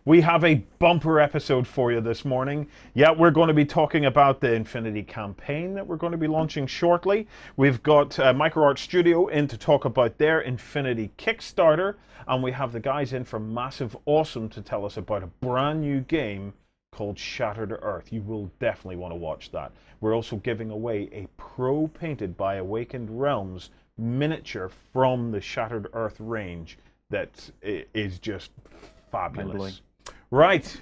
We have a bumper episode for you this morning. Yeah, we're going to be talking about the Infinity campaign that we're going to be launching shortly. We've got MicroArt Studio in to talk about their Infinity Kickstarter, and we have the guys in from Massive Awesome to tell us about a brand new game called Shattered Earth. You will definitely want to watch that. We're also giving away a pro-painted by Awaken Realms miniature from the Shattered Earth range that is just fabulous. Right,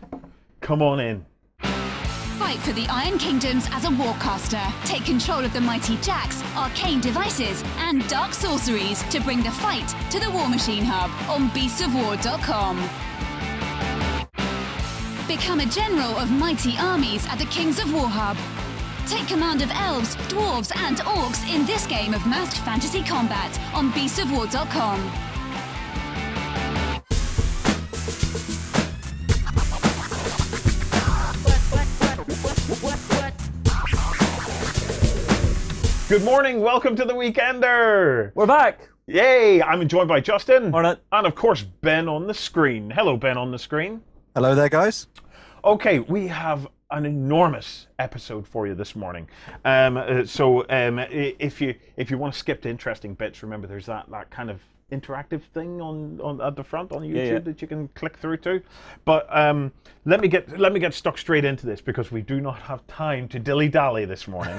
come on in. Fight for the Iron Kingdoms as a warcaster. Take control of the mighty jacks, arcane devices, and dark sorceries to bring the fight to the War Machine Hub on beastsofwar.com. Become a general of mighty armies at the Kings of War Hub. Take command of elves, dwarves, and orcs in this game of masked fantasy combat on beastsofwar.com. Good morning, welcome to the Weekender. We're back. Yay, I'm joined by Justin. Morning. And of course, Ben on the screen. Hello, Ben on the screen. Hello there, guys. Okay, we have an enormous episode for you this morning. If you want to skip the interesting bits, remember there's that kind of interactive thing on at the front on YouTube that you can click through to. But let me get stuck straight into this because we do not have time to dilly-dally this morning.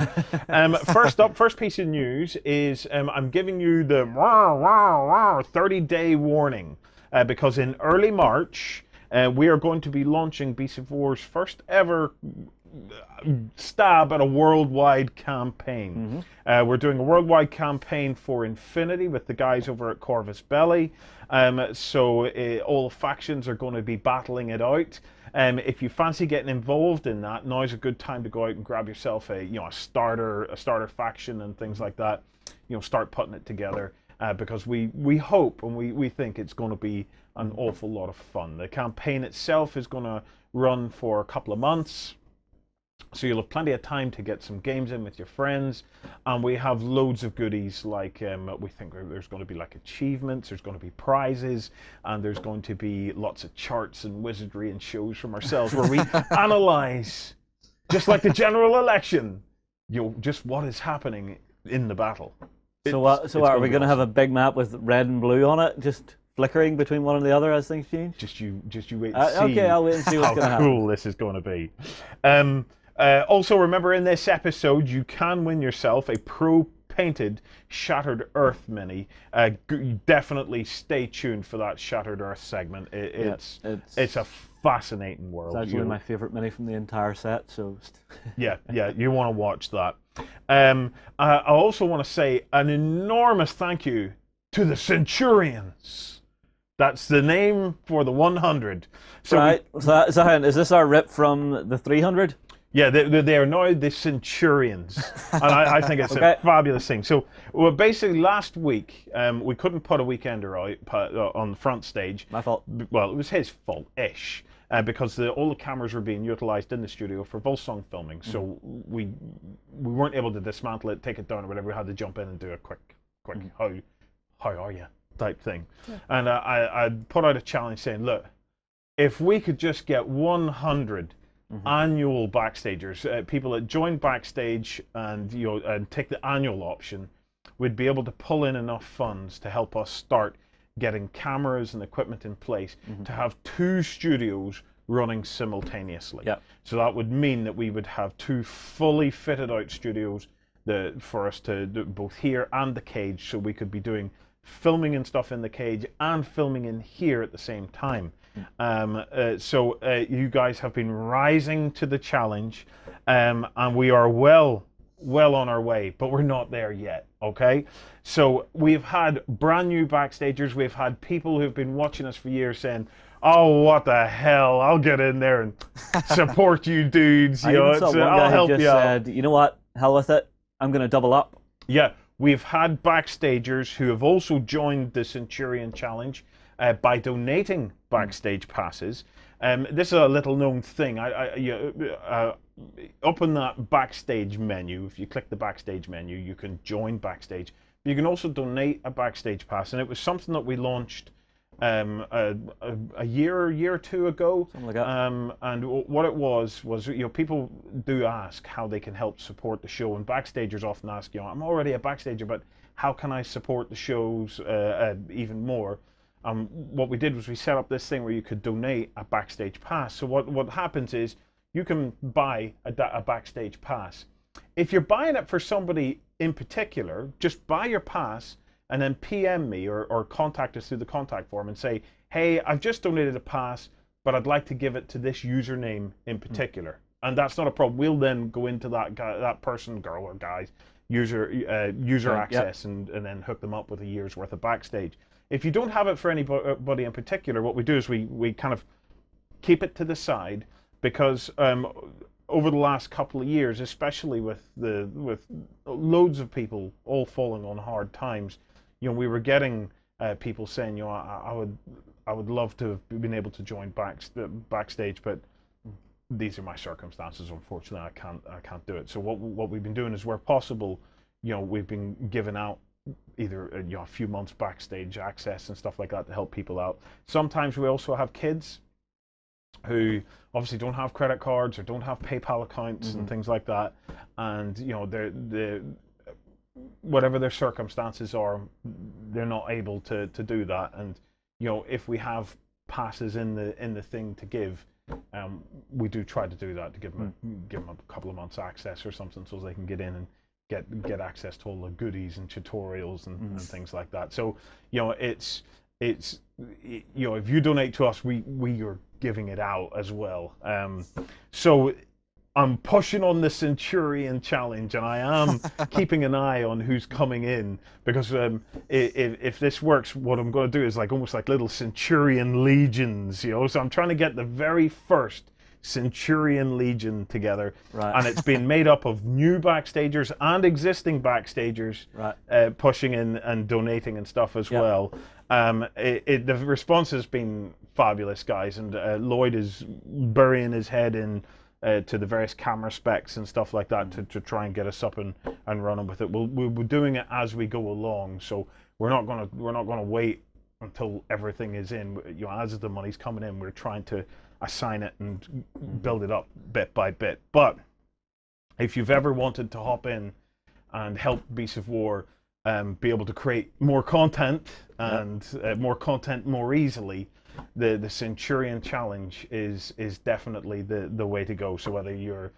First piece of news is I'm giving you the 30-day warning because in early March we are going to be launching Beasts of War's first ever stab at a worldwide campaign. We're doing a worldwide campaign for Infinity with the guys over at Corvus Belli. All factions are going to be battling it out. If you fancy getting involved in that, now's a good time to go out and grab yourself a starter faction and things like that. Start putting it together because we hope and we think it's going to be an awful lot of fun. The campaign itself is going to run for a couple of months. So you'll have plenty of time to get some games in with your friends, and we have loads of goodies like we think there's going to be like achievements, there's going to be prizes, and there's going to be lots of charts and wizardry and shows from ourselves where we analyze, just like the general election, just what is happening in the battle. So are we going to have a big map with red and blue on it, just flickering between one and the other as things change? Just you wait and see. Okay, I'll wait and see what's going to happen. How cool this is going to be. Also, remember in this episode, you can win yourself a pro-painted Shattered Earth mini. Definitely stay tuned for that Shattered Earth segment. It's a fascinating world. It's actually my favorite mini from the entire set. So yeah, you want to watch that. I also want to say an enormous thank you to the Centurions. That's the name for the 100. Right. Is this our rip from the 300? Yeah, they are now the Centurions, and I think it's a fabulous thing. So, basically, last week we couldn't put a Weekender out on the front stage. My fault. Well, it was his fault-ish, because all the cameras were being utilized in the studio for Volsong filming. So we weren't able to dismantle it, take it down, or whatever. We had to jump in and do a quick how are you type thing. Yeah. And I put out a challenge saying, look, if we could just get 100 annual backstagers, people that join Backstage and take the annual option, we'd be able to pull in enough funds to help us start getting cameras and equipment in place to have 2 studios running simultaneously. Yep. So that would mean that we would have 2 fully fitted out studios for us to do both here and the cage, so we could be doing filming and stuff in the cage and filming in here at the same time. You guys have been rising to the challenge, and we are well on our way, but we're not there yet, okay? So we've had brand new backstagers, we've had people who've been watching us for years saying, oh, what the hell, I'll get in there and support you dudes, I'll help you out. Said, you know what, hell with it, I'm going to double up. Yeah, we've had backstagers who have also joined the Centurion Challenge by donating backstage passes. This is a little known thing. Up in that backstage menu, if you click the backstage menu, you can join backstage. You can also donate a backstage pass, and it was something that we launched a year or two ago. Something like that. And what it was people do ask how they can help support the show, and backstagers often ask, I'm already a backstager, but how can I support the shows even more? What we did was we set up this thing where you could donate a Backstage Pass. So what happens is you can buy a Backstage Pass. If you're buying it for somebody in particular, just buy your pass and then PM me or contact us through the contact form and say, hey, I've just donated a pass, but I'd like to give it to this username in particular. And that's not a problem. We'll then go into that person, girl or guy's user access and then hook them up with a year's worth of Backstage. If you don't have it for anybody in particular, what we do is we kind of keep it to the side, because over the last couple of years, especially with loads of people all falling on hard times, we were getting people saying, I would love to have been able to join Backstage, but these are my circumstances. Unfortunately, I can't do it. So what we've been doing is, where possible, we've been giving out either a few months Backstage access and stuff like that to help people out. Sometimes we also have kids who obviously don't have credit cards or don't have PayPal accounts and things like that, and they're whatever their circumstances are, they're not able to do that. And if we have passes in the thing to give, we do try to do that, to give them a couple of months access or something, so they can get in and get access to all the goodies and tutorials and things like that. So it's if you donate to us, we are giving it out as well. So I'm pushing on the Centurion Challenge, and I am keeping an eye on who's coming in, because if this works, what I'm going to do is almost like little Centurion legions, So I'm trying to get the very first Centurion Legion together, right. And it's been made up of new backstagers and existing backstagers, right. Pushing in and donating and stuff as well. The response has been fabulous, guys, and Lloyd is burying his head in to the various camera specs and stuff like that to try and get us up and running with it. We'll be doing it as we go along, so we're not gonna wait until everything is in. As the money's coming in, we're trying to assign it and build it up bit by bit. But if you've ever wanted to hop in and help Beasts of War be able to create more content and more content more easily, the Centurion Challenge is definitely the way to go. So whether you're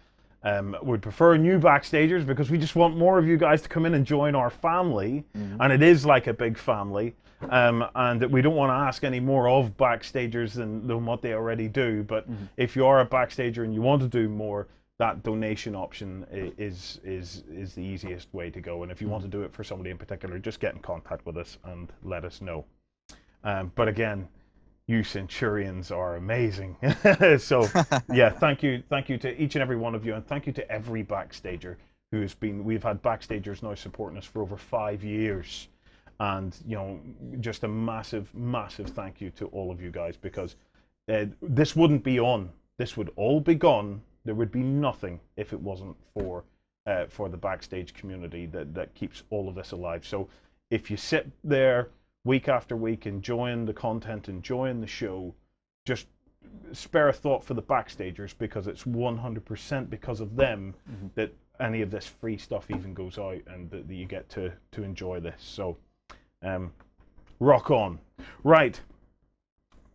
would prefer new backstagers, because we just want more of you guys to come in and join our family, and it is like a big family, and we don't want to ask any more of backstagers than what they already do. But if you are a backstager and you want to do more, that donation option is the easiest way to go. And if you want to do it for somebody in particular, just get in contact with us and let us know. But again, you Centurions are amazing. So yeah, thank you to each and every one of you, and thank you to every backstager who's been. We've had backstagers now supporting us for over 5 years, and just a massive thank you to all of you guys, because this wouldn't be on. This would all be gone. There would be nothing if it wasn't for the backstage community that keeps all of this alive. So if you sit there week after week enjoying the content, enjoying the show, just spare a thought for the backstagers, because it's 100% because of them that any of this free stuff even goes out, and that you get to enjoy this. So rock on. Right,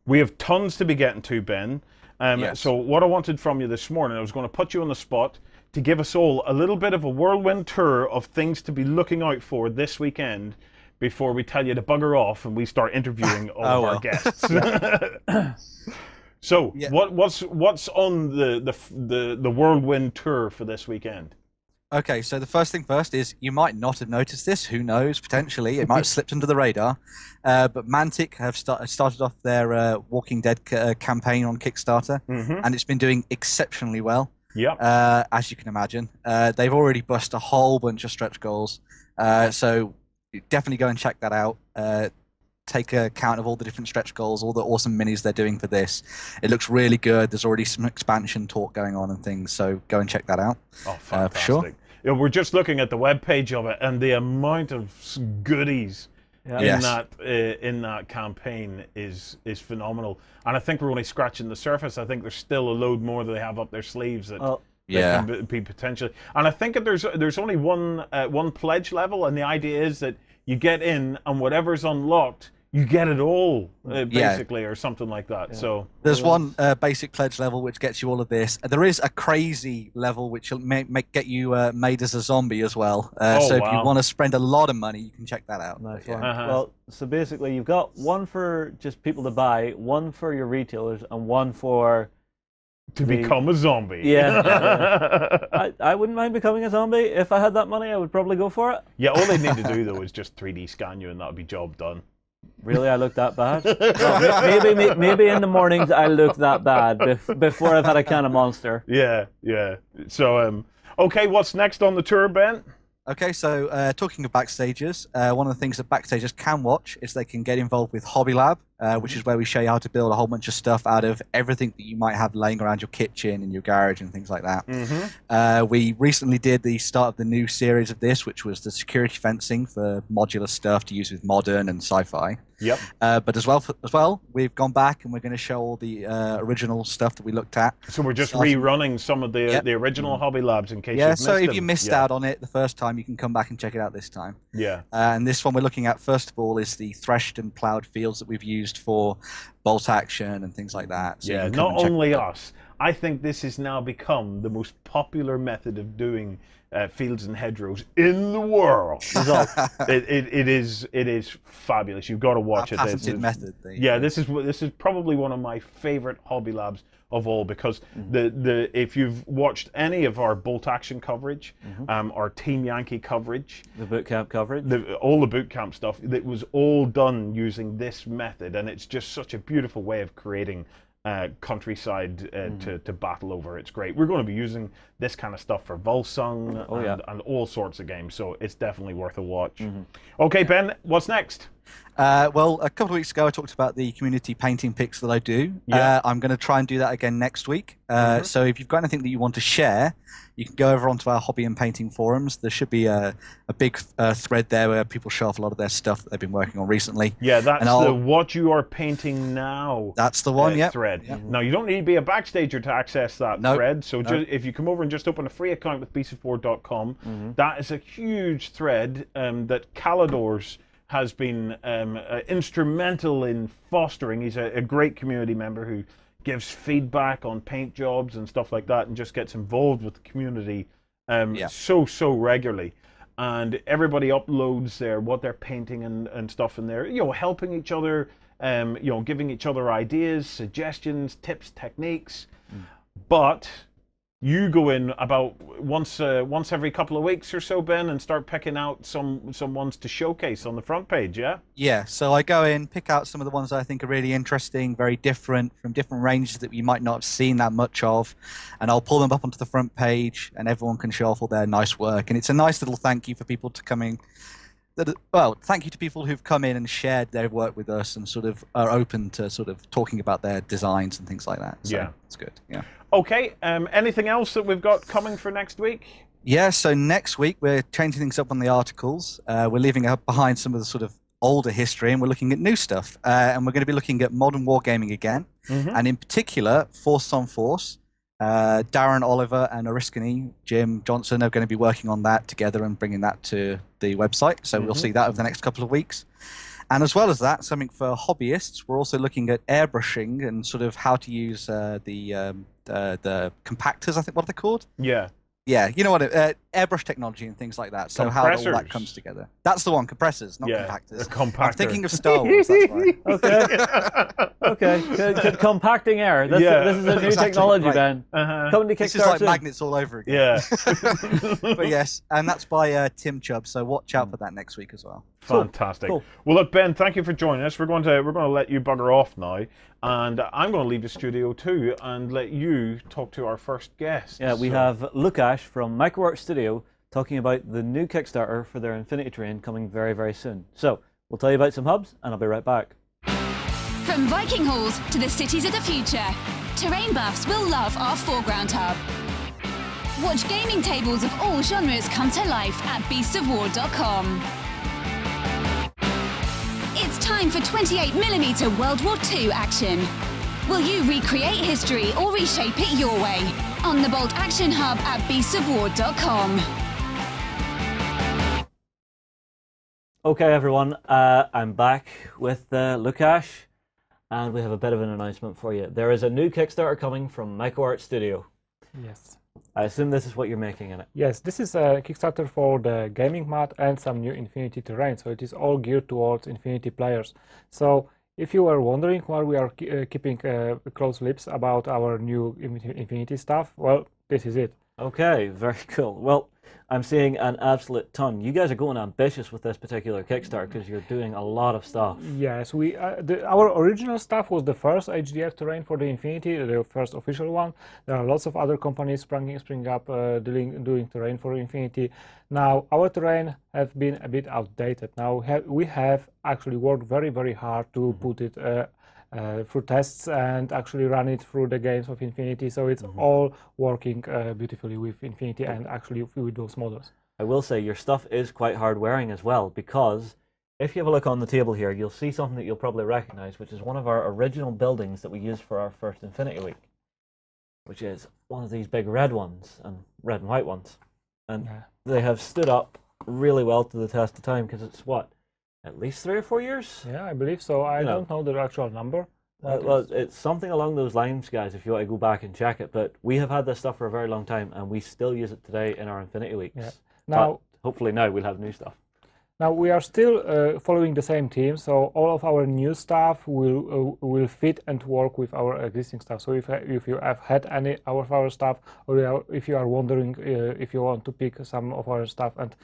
we have tons to be getting to, Ben. Yes. So what I wanted from you this morning, I was going to put you on the spot to give us all a little bit of a whirlwind tour of things to be looking out for this weekend, before we tell you to bugger off and we start interviewing all of our guests. So what's on the whirlwind tour for this weekend? Okay, so the first thing first is, you might not have noticed this. Who knows? Potentially, it might have slipped under the radar. But Mantic have started off their Walking Dead campaign on Kickstarter, and it's been doing exceptionally well. Yeah. As you can imagine, they've already bust a whole bunch of stretch goals. So definitely go and check that out. Take account of all the different stretch goals, all the awesome minis they're doing for this. It looks really good. There's already some expansion talk going on and things, so go and check that out. Oh, fantastic. For sure. Yeah, we're just looking at the webpage of it, and the amount of goodies in that campaign is phenomenal. And I think we're only scratching the surface. I think there's still a load more that they have up their sleeves that can be potentially. And I think that there's only one pledge level, and the idea is that you get in, and whatever's unlocked, you get it all, basically, or something like that. Yeah. So there's one basic pledge level which gets you all of this. There is a crazy level which will get you made as a zombie as well. So if you want to spend a lot of money, you can check that out. Nice one. Well, so basically you've got one for just people to buy, one for your retailers, and one for become a zombie. Yeah. I wouldn't mind becoming a zombie. If I had that money, I would probably go for it. Yeah, all they need to do, though, is just 3D scan you, and that would be job done. Really, I look that bad? Well, maybe in the mornings I look that bad before I've had a can of Monster. Yeah. So, okay, what's next on the tour, Ben? Okay, so talking of Backstagers, one of the things that Backstagers can watch is they can get involved with Hobby Lab, which is where we show you how to build a whole bunch of stuff out of everything that you might have laying around your kitchen and your garage and things like that. We recently did the start of the new series of this, which was the security fencing for modular stuff to use with modern and sci-fi. Yep. But as well, we've gone back and we're going to show all the original stuff that we looked at. So we're just rerunning some of the original Hobby Labs in case you've missed so if them. you missed out on it the first time, you can come back and check it out this time. Yeah. And this one we're looking at, first of all, is the Threshed and Ploughed Fields that we've used for bolt action and things like that. So not only us. I think this has now become the most popular method of doing fields and hedgerows in the world. It is fabulous. You've got to watch it. Patented method. This is probably one of my favorite Hobby Labs of all, because if you've watched any of our bolt action coverage, our Team Yankee coverage, the boot camp coverage, all the boot camp stuff, it was all done using this method, and it's just such a beautiful way of creating countryside to battle over. It's great. We're going to be using this kind of stuff for Volsung and all sorts of games, so it's definitely worth a watch. Okay, Ben, what's next? Well, a couple of weeks ago I talked about the community painting picks that I do. I'm going to try and do that again next week. So if you've got anything that you want to share, you can go over onto our hobby and painting forums. There should be a big thread there where people show off a lot of their stuff that they've been working on recently. Yeah, that's the What You Are Painting Now That's the one, thread. Yep. Now, you don't need to be a Backstager to access that thread, so if you come over and just open a free account with beastofwar.com, that is a huge thread that Calidors has been instrumental in fostering. He's a great community member who gives feedback on paint jobs and stuff like that, and just gets involved with the community so regularly. And everybody uploads what they're painting and stuff in there, helping each other, giving each other ideas, suggestions, tips, techniques. But you go in about once every couple of weeks or so, Ben, and start picking out some ones to showcase on the front page, yeah? Yeah, so I go in, pick out some of the ones that I think are really interesting, very different, from different ranges that you might not have seen that much of, and I'll pull them up onto the front page, and everyone can show off all their nice work. And it's a nice little thank you for people to coming. Thank you to people who've come in and shared their work with us and sort of are open to sort of talking about their designs and things like that. So it's good, yeah. Okay, anything else that we've got coming for next week? Yeah, so next week we're changing things up on the articles. We're leaving behind some of the sort of older history, and we're looking at new stuff. And we're going to be looking at modern wargaming again, and in particular, Force on Force. Darren Oliver and Oriskany, Jim Johnson, are going to be working on that together and bringing that to the website. So we'll see that over the next couple of weeks. And as well as that, something for hobbyists, we're also looking at airbrushing and sort of how to use the compactors, I think, what are they called? Yeah, you know what, airbrush technology and things like that. So how all that comes together. That's the one, compressors, not compactors. I'm thinking of Star Wars, that's right. Okay. Compacting air. This is a new technology, Ben. Coming to Kickstarter. This is like magnets all over again. Yeah. But yes, and that's by Tim Chubb, so watch out for that next week as well. Fantastic. Cool. Well, look, Ben, thank you for joining us. We're going to let you bugger off now, and I'm going to leave the studio too and let you talk to our first guest. Yeah, we have Lukash from Microworks Studio talking about the new Kickstarter for their Infinity Terrain coming very, very soon. So we'll tell you about some hubs, and I'll be right back. From Viking halls to the cities of the future, terrain buffs will love our foreground hub. Watch gaming tables of all genres come to life at beastofwar.com. time for 28mm World War II action. Will you recreate history or reshape it your way? On the Bolt Action Hub at beastsofwar.com. Okay, everyone, I'm back with Lukash, and we have a bit of an announcement for you. There is a new Kickstarter coming from MicroArt Studio. Yes. I assume this is what you're making in it. Yes, this is a Kickstarter for the gaming mat and some new Infinity terrain. So it is all geared towards Infinity players. So if you were wondering why we are keeping close lips about our new Infinity stuff, well, this is it. Okay, very cool. Well, I'm seeing an absolute ton. You guys are going ambitious with this particular Kickstarter because you're doing a lot of stuff. Yes, our original stuff was the first HDF terrain for the Infinity, the first official one. There are lots of other companies springing up doing terrain for Infinity. Now our terrain have been a bit outdated. Now we have actually worked very, very hard to put it through tests and actually run it through the games of Infinity, so it's all working beautifully with Infinity and actually with those models. I will say your stuff is quite hard wearing as well, because if you have a look on the table here, you'll see something that you'll probably recognize, which is one of our original buildings that we used for our first Infinity Week, which is one of these big red ones, and red and white ones. And they have stood up really well to the test of time, because it's what? At least 3 or 4 years? Yeah, I believe so. I don't know the actual number. Well, it's something along those lines, guys, if you want to go back and check it. But we have had this stuff for a very long time, and we still use it today in our Infinity Weeks. Yeah. Now, but hopefully now we'll have new stuff. Now we are still following the same theme, so all of our new stuff will fit and work with our existing stuff. So if you have had any of our stuff, or if you are wondering if you want to pick some of our stuff, and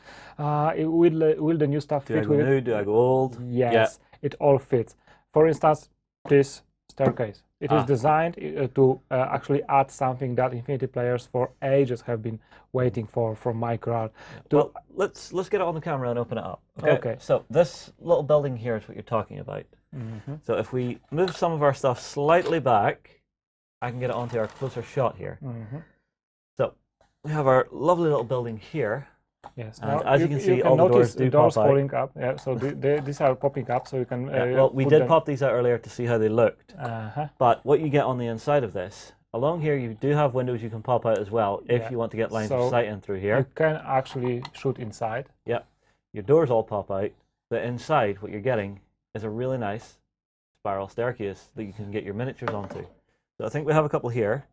will the new stuff fit with it? Do I go new? Do I go old? Yes, it all fits. For instance, this staircase. It is designed to actually add something that Infinity players for ages have been waiting for from MicroArt. Well, let's get it on the camera and open it up. Okay. So this little building here is what you're talking about. So if we move some of our stuff slightly back, I can get it onto our closer shot here. So we have our lovely little building here. Yes. And now as you can see, all the doors do doors pop out. falling up. Yeah. So these are popping up, so you can. Well, we did pop these out earlier to see how they looked. But what you get on the inside of this, along here, you do have windows you can pop out as well if you want to get lines of sight in through here. You can actually shoot inside. Yeah. Your doors all pop out. But inside, what you're getting is a really nice spiral staircase that you can get your miniatures onto. So I think we have a couple here,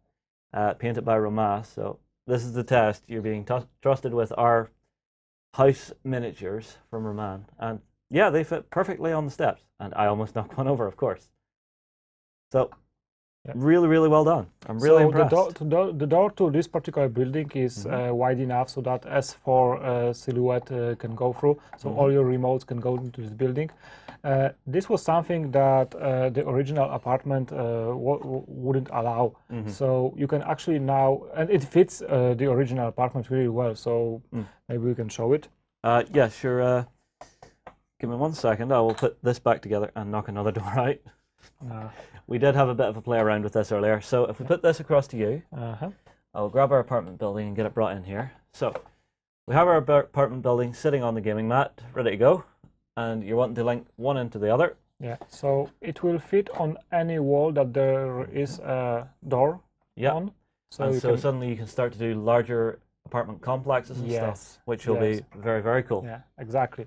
painted by Romas. So this is the test. You're being trusted with our house miniatures from Roman, and yeah, they fit perfectly on the steps, and I almost knocked one over, of course. So really, really well done. I'm really impressed. The door to this particular building is wide enough so that S4 silhouette can go through, so all your remotes can go into this building. This was something that the original apartment wouldn't allow. So you can actually now, and it fits the original apartment really well, so maybe we can show it. Yeah, sure. Give me 1 second. I will put this back together and knock another door out. We did have a bit of a play around with this earlier. So if we put this across to you, I'll grab our apartment building and get it brought in here. So we have our apartment building sitting on the gaming mat, ready to go. And you're wanting to link one into the other. Yeah, so it will fit on any wall that there is a door on. So suddenly you can start to do larger apartment complexes and stuff, which will be very, very cool. Yeah, exactly.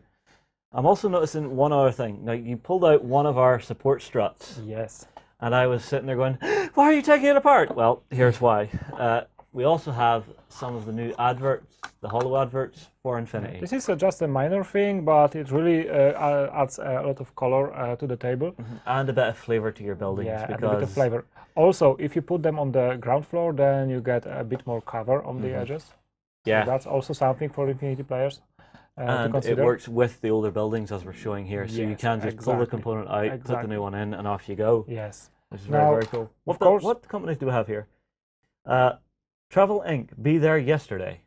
I'm also noticing one other thing. Now, you pulled out one of our support struts. Yes. And I was sitting there going, why are you taking it apart? Well, here's why. We also have some of the new adverts, the holo adverts for Infinity. This is just a minor thing, but it really adds a lot of color to the table. And a bit of flavor to your buildings. Yeah, because... and a bit of flavor. Also, if you put them on the ground floor, then you get a bit more cover on the edges. Yeah. So that's also something for Infinity players to and consider. It works with the older buildings as we're showing here. So you can just pull the component out, put the new one in, and off you go. Yes. Which is very, very cool. What companies do we have here? Travel Inc. Be there yesterday.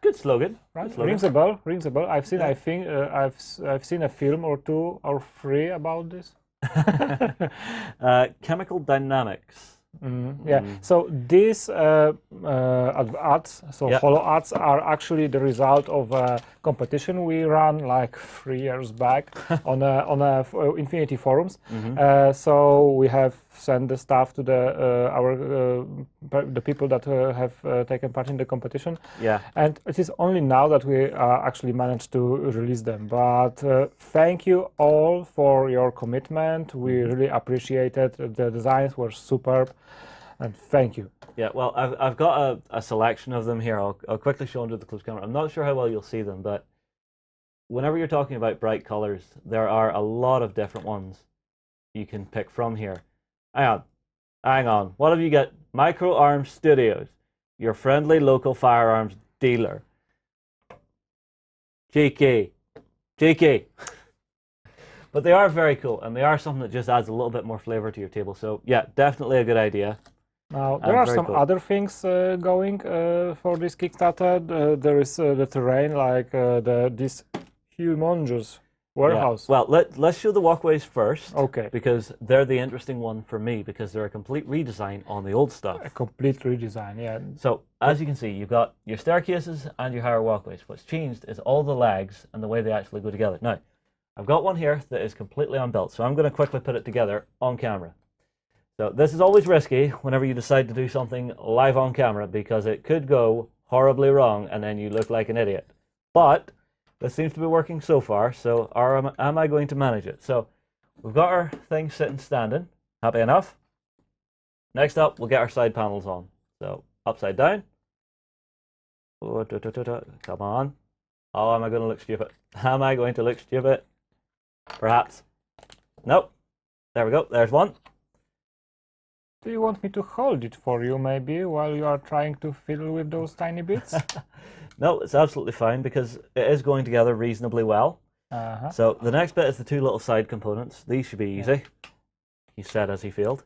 Good slogan. Right. Good slogan. Rings a bell. Rings a bell. I've seen. I think I've seen a film or 2 or 3 about this. Chemical Dynamics. Yeah. So these ads, so Yeah. hollow ads, are actually the result of a competition we ran like 3 years back on Infinity forums. So we have sent the stuff to the people that have taken part in the competition. Yeah. And it is only now that we actually managed to release them. But thank you all for your commitment. We really appreciate it. The designs were superb. And thank you. Yeah, well, I've got a selection of them here. I'll quickly show them to the close camera. I'm not sure how well you'll see them, but whenever you're talking about bright colors, there are a lot of different ones you can pick from here. Hang on. What have you got? Micro Arms Studios, your friendly local firearms dealer. Cheeky. But they are very cool, and they are something that just adds a little bit more flavor to your table. So yeah, definitely a good idea. Now, there are some other things going for this Kickstarter. There is the terrain, like this humongous warehouse. Yeah. Well, let's show the walkways first. Okay. Because they're the interesting one for me, because they're a complete redesign on the old stuff. A complete redesign, yeah. So, as you can see, you've got your staircases and your higher walkways. What's changed is all the legs and the way they actually go together. Now, I've got one here that is completely unbuilt, so I'm going to quickly put it together on camera. So this is always risky whenever you decide to do something live on camera, because it could go horribly wrong and then you look like an idiot. But this seems to be working so far, so am I going to manage it? So we've got our thing sitting standing. Happy enough? Next up, we'll get our side panels on. So upside down. Come on. Oh, am I going to look stupid? Am I going to look stupid? Perhaps. Nope. There we go. There's one. Do you want me to hold it for you, maybe, while you are trying to fiddle with those tiny bits? No, it's absolutely fine, because it is going together reasonably well. So the next bit is the two little side components. These should be easy. He said as he failed.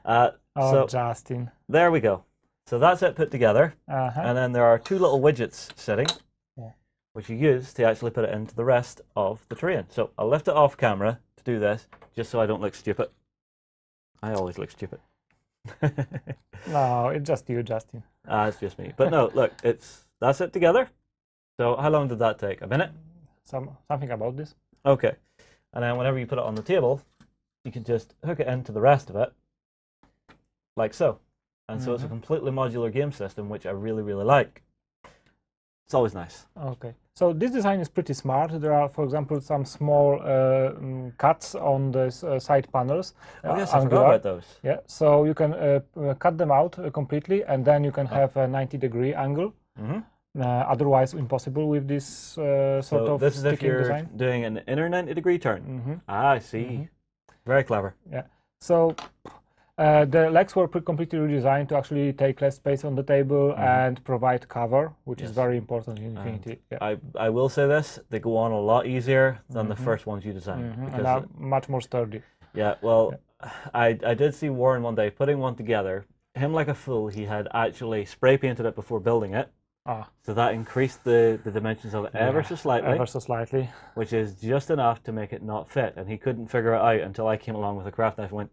So Justin. There we go. So that's it put together. And then there are two little widgets sitting, which you use to actually put it into the rest of the terrain. So I'll lift it off camera to do this, just so I don't look stupid. I always look stupid. No, it's just you, Justin. It's just me. But no, look, that's it together. So how long did that take? A minute? Something about this. Okay. And then whenever you put it on the table, you can just hook it into the rest of it, like so. And so it's a completely modular game system, which I really, really like. It's always nice. Okay. So this design is pretty smart. There are, for example, some small cuts on the side panels. Oh yes, I forgot about those. Yeah, so you can cut them out completely, and then you can have a 90-degree angle. Otherwise, impossible with this sort of this is if you're design. Doing an inner 90-degree turn. I see. Very clever. Yeah. So the legs were completely redesigned to actually take less space on the table and provide cover, which is very important in Infinity. Yeah. I will say this, they go on a lot easier than the first ones you designed. And are much more sturdy. Yeah, well, I did see Warren one day putting one together. Him like a fool, he had actually spray painted it before building it. So that increased the dimensions of it ever so slightly. Which is just enough to make it not fit. And he couldn't figure it out until I came along with a craft knife and went...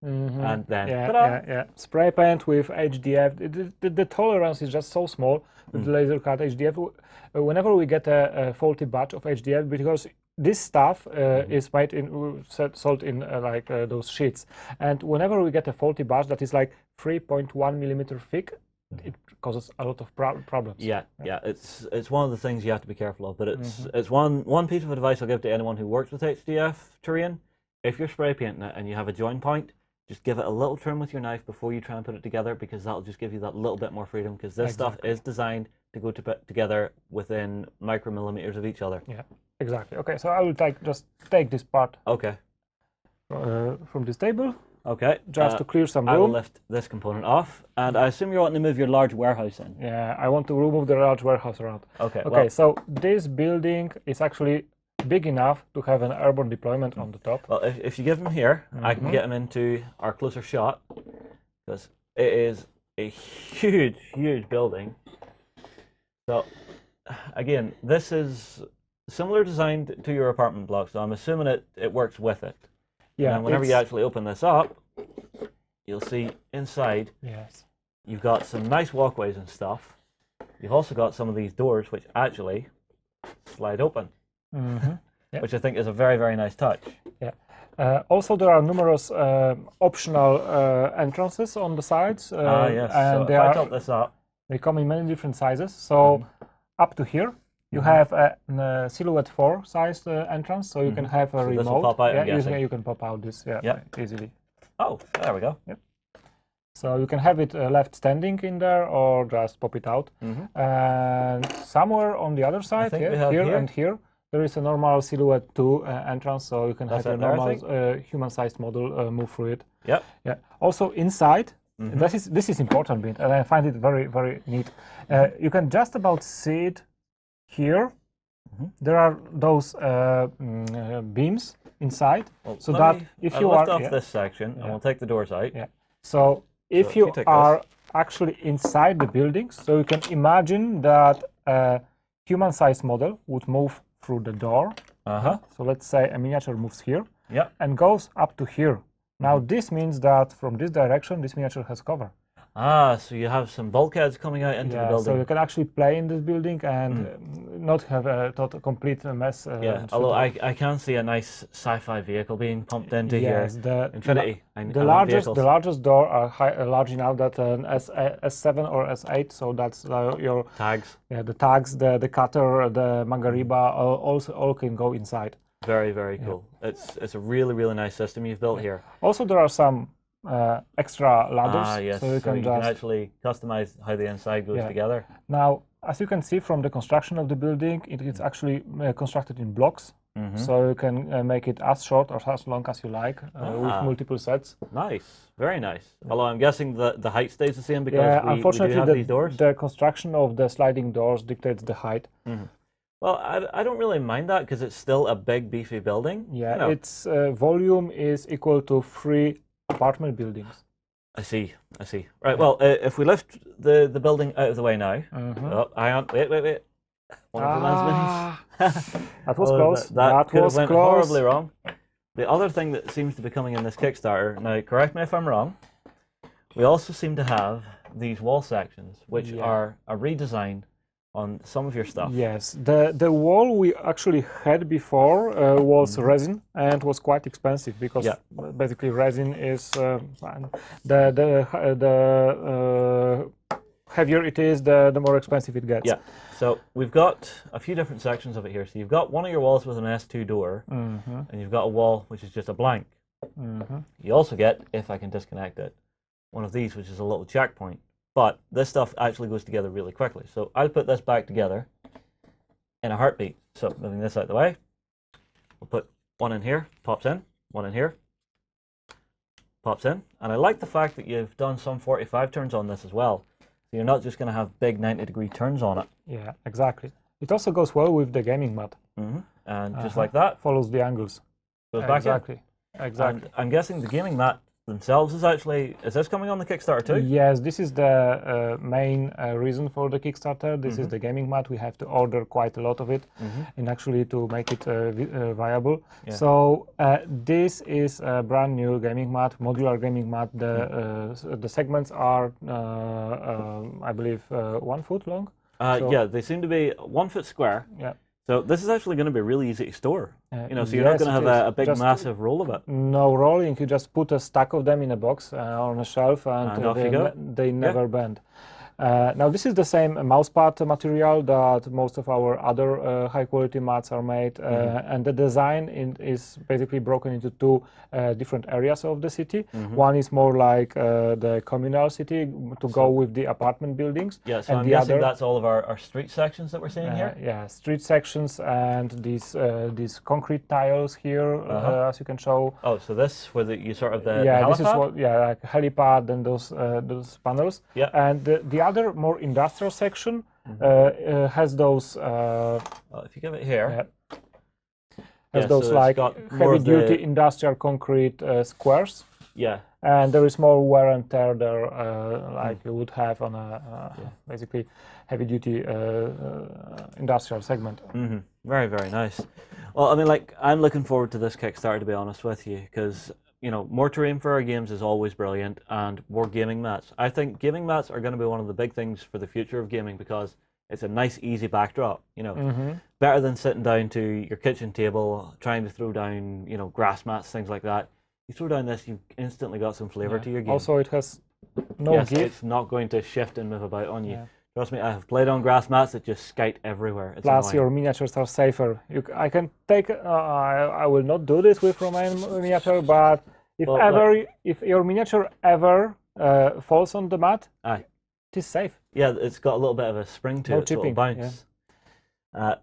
And then spray paint with HDF. The tolerance is just so small with laser cut HDF. Whenever we get a faulty batch of HDF, because this stuff is made in sold in those sheets, and whenever we get a faulty batch that is like 3.1 millimeter thick, it causes a lot of problems. Yeah. It's one of the things you have to be careful of. But it's one piece of advice I'll give to anyone who works with HDF terrain. If you're spray painting it and you have a join point, just give it a little trim with your knife before you try and put it together, because that'll just give you that little bit more freedom, because this stuff is designed to go together within micromillimeters of each other. Yeah, exactly. Okay, so I will just take this part from this table. Okay. Just to clear some room. I will lift this component off, and I assume you're wanting to move your large warehouse in. Yeah, I want to remove the large warehouse around. Okay. Okay, so this building is actually big enough to have an airborne deployment on the top. Well, if you give them here, I can get them into our closer shot, because it is a huge, huge building. So, again, this is similar designed to your apartment block, so I'm assuming it works with it. Yeah. And whenever you actually open this up, you'll see inside Yes. you've got some nice walkways and stuff. You've also got some of these doors which actually slide open, Yeah. which I think is a very, very nice touch. Yeah. Also, there are numerous optional entrances on the sides. Yes. And So they if I are top this up, they come in many different sizes. So up to here, you have a Silhouette 4 sized entrance, so you can have a So remote. this will pop out, I'm yeah, guessing. you can pop out this easily. oh, there we go. So you can have it left standing in there or just pop it out. And somewhere on the other side, think we have here here. and here, there is a normal Silhouette 2 entrance, so you can That's have it your there, I normal human-sized model move through it. Yep. Yeah. Also inside, this is important bit, and I find it very, very neat. You can just about see it here. There are those beams inside, Well, so let that me- if I'll you lift are off this section, and we'll take the doors out. yeah. So if if you you take are this. actually inside the buildings, so you can imagine that a human-sized model would move through the door. So let's say a miniature moves here Yep. and goes up to here. Now this means that from this direction, this miniature has cover. So you have some bulkheads coming out into the Yeah, building. so you can actually play in this building and not have a complete mess. Yeah, although I can see a nice sci-fi vehicle being pumped into Yes, here. the Infinity. The largest door are large enough that an S7 or S8, so that's your Tags. the tags, the cutter, the Magariba, all can go inside. Very, very cool. It's a really, really nice system you've built here. Also, there are some extra ladders, Yes. so you can just actually customize how the inside goes Yeah. together. now. As you can see from the construction of the building, it is actually constructed in blocks, so you can make it as short or as long as you like with multiple sets. Nice. Very nice. Although I'm guessing the height stays the same because Yeah, we do unfortunately, have these doors. the construction of the sliding doors dictates the height. Well, I don't really mind that because it's still a big, beefy building. Yeah, You know. its volume is equal to 3 apartment buildings. I see. Right, well, if we lift the building out of the way now. Oh, hang on. Wait. One of the man's minis. That was close. That could have was went close. horribly wrong. The other thing that seems to be coming in this Kickstarter, now correct me if I'm wrong, we also seem to have these wall sections, which are a redesign on some of your stuff. Yes, the wall we actually had before was resin and was quite expensive because basically resin is the heavier it is, the more expensive it gets. Yeah. So we've got a few different sections of it here. So you've got one of your walls with an S2 door, and you've got a wall which is just a blank. You also get, if I can disconnect it, one of these which is a little checkpoint. But this stuff actually goes together really quickly. So I'll put this back together in a heartbeat. So moving this out of the way, we'll put one in here, pops in, one in here, pops in. And I like the fact that you've done some 45 turns on this as well. So you're not just going to have big 90-degree turns on it. Yeah, exactly. It also goes well with the gaming mat. And just like that, Follows the angles. goes back Exactly. in. Exactly. And I'm guessing the gaming mat themselves is this coming on the Kickstarter too? Yes, this is the main reason for the Kickstarter. This is the gaming mat. We have to order quite a lot of it, and actually to make it viable. Yeah. So this is a brand new gaming mat, modular gaming mat. The segments are, I believe, 1 foot long. Yeah, they seem to be 1 foot square. Yeah. So this is actually going to be really easy to store. So you're yes, not going to have it is. a big, Just massive roll of it. No rolling. You just put a stack of them in a box on a shelf, and off you go. they never bend. Now this is the same mousepad material that most of our other high-quality mats are made, and the design is basically broken into 2 different areas of the city. One is more like the communal city to go with the apartment buildings. Yeah, so and I'm the guessing other, that's all of our street sections that we're seeing here. yeah, street sections and these concrete tiles here, as you can show. Oh, so this where you sort of the Yeah, helipad? this is what like helipad and those panels. Yeah. And the other more industrial section has those Well, if you give it here, has Yeah, those so it's like got more heavy of duty the- industrial concrete squares, yeah, and there is more wear and tear there, like you would have on a basically heavy duty industrial segment. very, very nice. Well, I mean, like, I'm looking forward to this Kickstarter, to be honest with you, because you know, more terrain for our games is always brilliant, and more gaming mats. I think gaming mats are going to be one of the big things for the future of gaming because it's a nice, easy backdrop. You know, better than sitting down to your kitchen table trying to throw down, you know, grass mats, things like that. You throw down this, you've instantly got some flavor to your game. Also, it has no yes, give. it's not going to shift and move about on you. Yeah. Trust me, I have played on grass mats that just skate everywhere. It's Plus, annoying. your miniatures are safer. I can take. I will not do this with Roman miniature, but if your miniature ever falls on the mat, Aye. it is safe. Yeah, it's got a little bit of a spring to No it, a little chipping, bounce.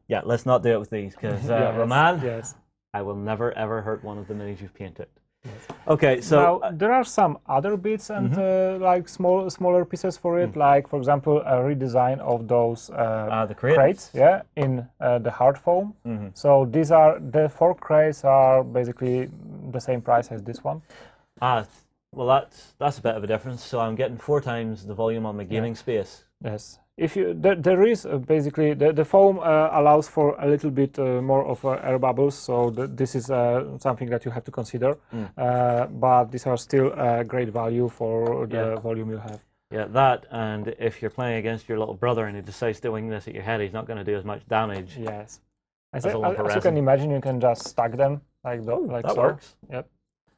Yeah, let's not do it with these because Yes, Roman, yes. I will never ever hurt one of the minis you've painted. Okay, so now there are some other bits and like smaller pieces for it, like for example a redesign of those the crates, yeah, in the hard foam. So these are the 4 crates are basically the same price as this one. Well, that's a bit of a difference. So I'm getting 4 times the volume on my gaming space. Yes. If you there is basically the foam allows for a little bit more of air bubbles, so this is something that you have to consider. But these are still great value for the volume you have. Yeah, that, and if you're playing against your little brother and he decides to wing this at your head, he's not going to do as much damage. Yes. As As you can imagine, you can just stack them like that. That so. works. Yep.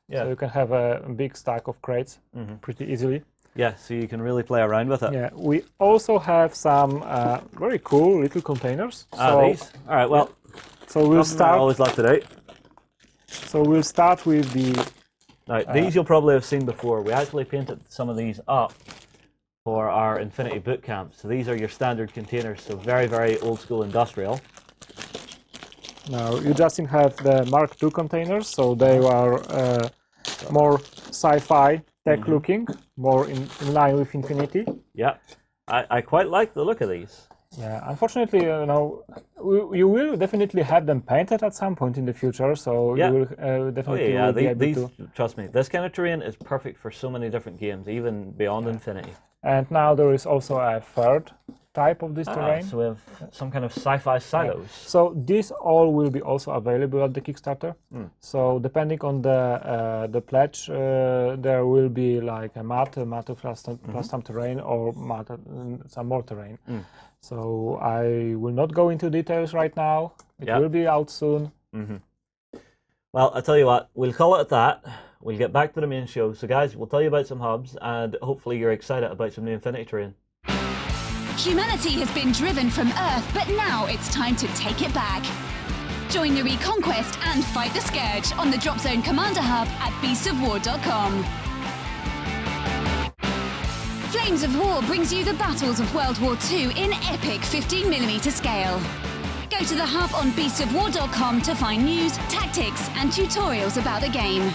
Yeah. So you can have a big stack of crates pretty easily. Yeah, so you can really play around with it. Yeah, we also have some very cool little containers. These? All right, well, so we'll I always left it out. So we'll start with the... Now, these you'll probably have seen before. We actually painted some of these up for our Infinity Boot Camp. So these are your standard containers, so very, very old school industrial. Now, you just have the Mark II containers, so they are more sci-fi tech looking, more in line with Infinity. Yeah, I quite like the look of these. Yeah, unfortunately, you know, you will definitely have them painted at some point in the future, so you will definitely will be able to... Trust me, this kind of terrain is perfect for so many different games, even beyond Infinity. And now there is also a third type of this terrain. So we have some kind of sci-fi silos. So these all will be also available at the Kickstarter. So depending on the pledge, there will be like a mat plus some terrain, or some more terrain. So I will not go into details right now. It will be out soon. Well, I tell you what, we'll call it at that. We'll get back to the main show. So guys, we'll tell you about some hubs, and hopefully you're excited about some new Infinity terrain. Humanity has been driven from Earth, but now it's time to take it back. Join the Reconquest and fight the Scourge on the Drop Zone Commander Hub at beastsofwar.com. Flames of War brings you the battles of World War II in epic 15mm scale. Go to the hub on beastsofwar.com to find news, tactics, and tutorials about the game.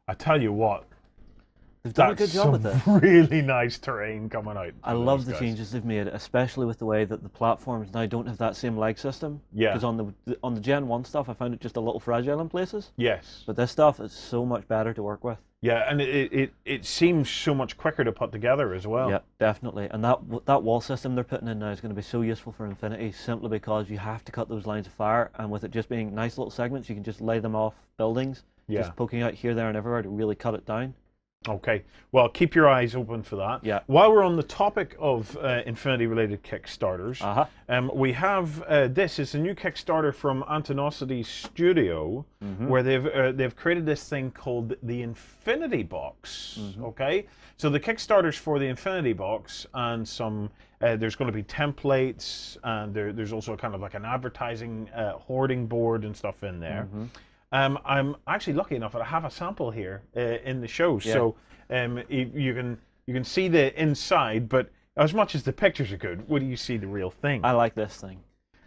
I tell you what, They've done a good job with this. Really nice terrain coming out. I love the changes they've made, especially with the way that the platforms now don't have that same leg system. Yeah. Because on the Gen 1 stuff, I found it just a little fragile in places. Yes. But this stuff is so much better to work with. Yeah, and it seems so much quicker to put together as well. Yeah, definitely. And that wall system they're putting in now is going to be so useful for Infinity, simply because you have to cut those lines of fire, and with it just being nice little segments, you can just lay them off buildings, just poking out here, there, and everywhere to really cut it down. Okay, well, keep your eyes open for that. Yeah. While we're on the topic of Infinity-related Kickstarters, we have this is a new Kickstarter from Antonosity Studio, where they've created this thing called the Infinity Box. Okay, so the Kickstarter's for the Infinity Box, and some there's going to be templates, and there's also kind of like an advertising hoarding board and stuff in there. I'm actually lucky enough that I have a sample here in the show, so you can see the inside. But as much as the pictures are good, what do you see the real thing? I like this thing.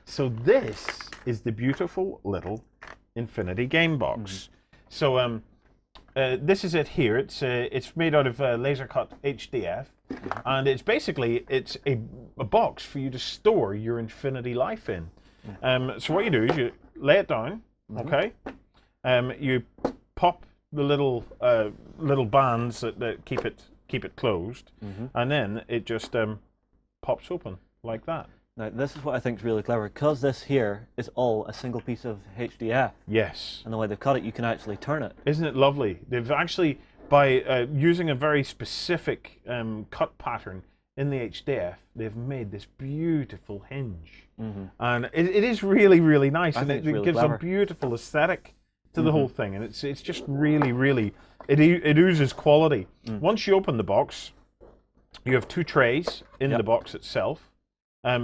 So this is the beautiful little Infinity game box. So this is it here. It's made out of laser cut HDF, and it's basically a box for you to store your Infinity life in. So what you do is you lay it down, okay. You pop the little bands that keep it closed, and then it just pops open like that. Now, this is what I think is really clever, because this here is all a single piece of HDF, Yes. and the way they've cut it, you can actually turn it. Isn't it lovely? They've actually, by using a very specific cut pattern in the HDF, they've made this beautiful hinge. And it is really, really nice. I And think it it's really gives clever. a beautiful aesthetic to the whole thing. And it's just really, really, it oozes quality. Once you open the box, you have 2 trays in the box itself.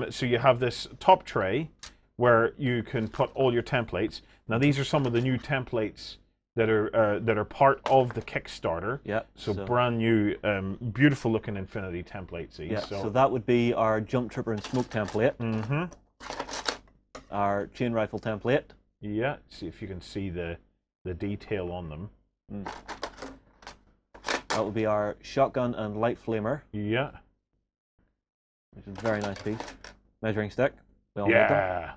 So you have this top tray where you can put all your templates. Now these are some of the new templates that are part of the Kickstarter. Yeah. So brand new, beautiful looking Infinity templates. Yeah. So that would be our Jump Trooper and Smoke template. Our Chain Rifle template. Yeah. See if you can see the detail on them. That would be our Shotgun and Light Flamer, Yeah. which is a very nice piece. Measuring stick. We all need them. Yeah.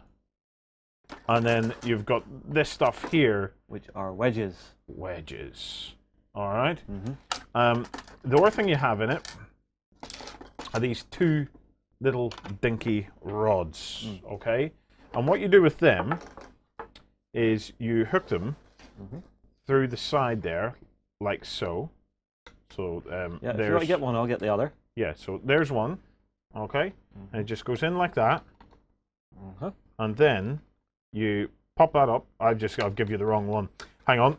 And then you've got this stuff here. Which are wedges. Wedges. All right. The other thing you have in it are these 2 little dinky rods. Okay. And what you do with them is you hook them through the side there, like so. So Yeah. If you want to get one, I'll get the other. Yeah. So there's one. Okay. And it just goes in like that. And then you pop that up. I'll give you the wrong one. Hang on.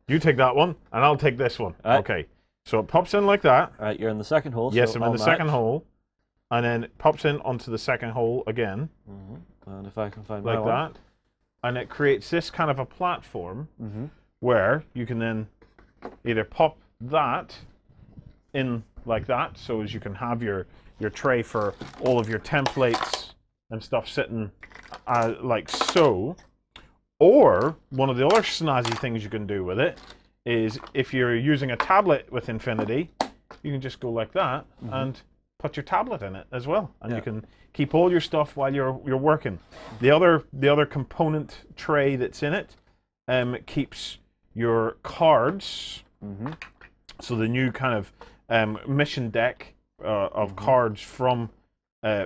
You take that one, and I'll take this one. Right. Okay. So it pops in like that. All right, you're in the second hole. Yes, so I'm in I'll the second match. hole. And then it pops in onto the second hole again, And if I can find like my one. that. And it creates this kind of a platform where you can then either pop that in like that, so as you can have your tray for all of your templates and stuff sitting like so. Or one of the other snazzy things you can do with it is if you're using a tablet with Infinity, you can just go like that and put your tablet in it as well, and you can keep all your stuff while you're working. The other component tray that's in it keeps your cards. So the new kind of mission deck of cards from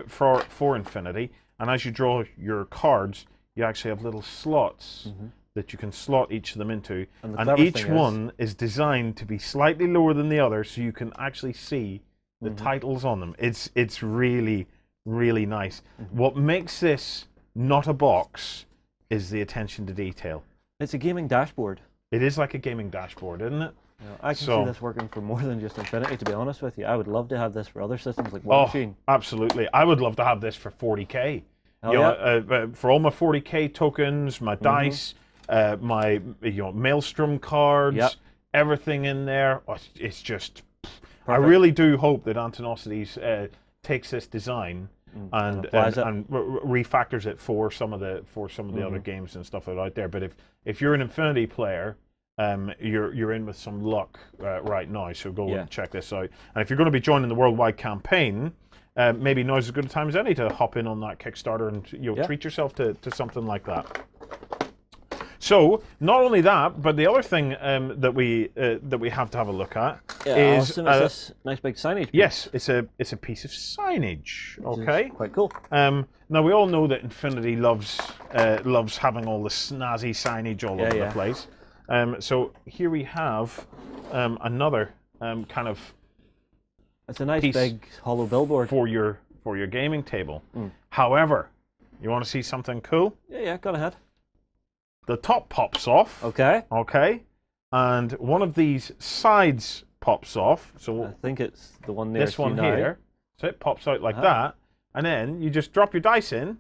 for Infinity, and as you draw your cards, you actually have little slots that you can slot each of them into, and each one is designed to be slightly lower than the other, so you can actually see the titles on them. It's really, really nice. What makes this not a box is the attention to detail. It's a gaming dashboard. It is like a gaming dashboard, isn't it? You know, I can see this working for more than just Infinity, to be honest with you. I would love to have this for other systems like War Machine. Absolutely. I would love to have this for 40k. Hell You know, for all my 40k tokens, my dice, my Maelstrom cards, everything in there. It's just. Perfect. I really do hope that Antonosities takes this design and refactors it for some of the other games and stuff that are out there. But if you're an Infinity player, you're in with some luck right now. So go and check this out. And if you're going to be joining the worldwide campaign, maybe now's as good a time as any to hop in on that Kickstarter and treat yourself to something like that. So not only that, but the other thing that we have to have a look at is this nice big signage piece. Yes, it's a piece of signage. Okay, quite cool. Now we all know that Infinity loves having all the snazzy signage all over the place. So here we have another kind of. It's a nice big hollow billboard for your gaming table. However, you want to see something cool? Yeah, go ahead. The top pops off. Okay. Okay. And one of these sides pops off. So I think it's the one near this one here. So it pops out like that, and then you just drop your dice in,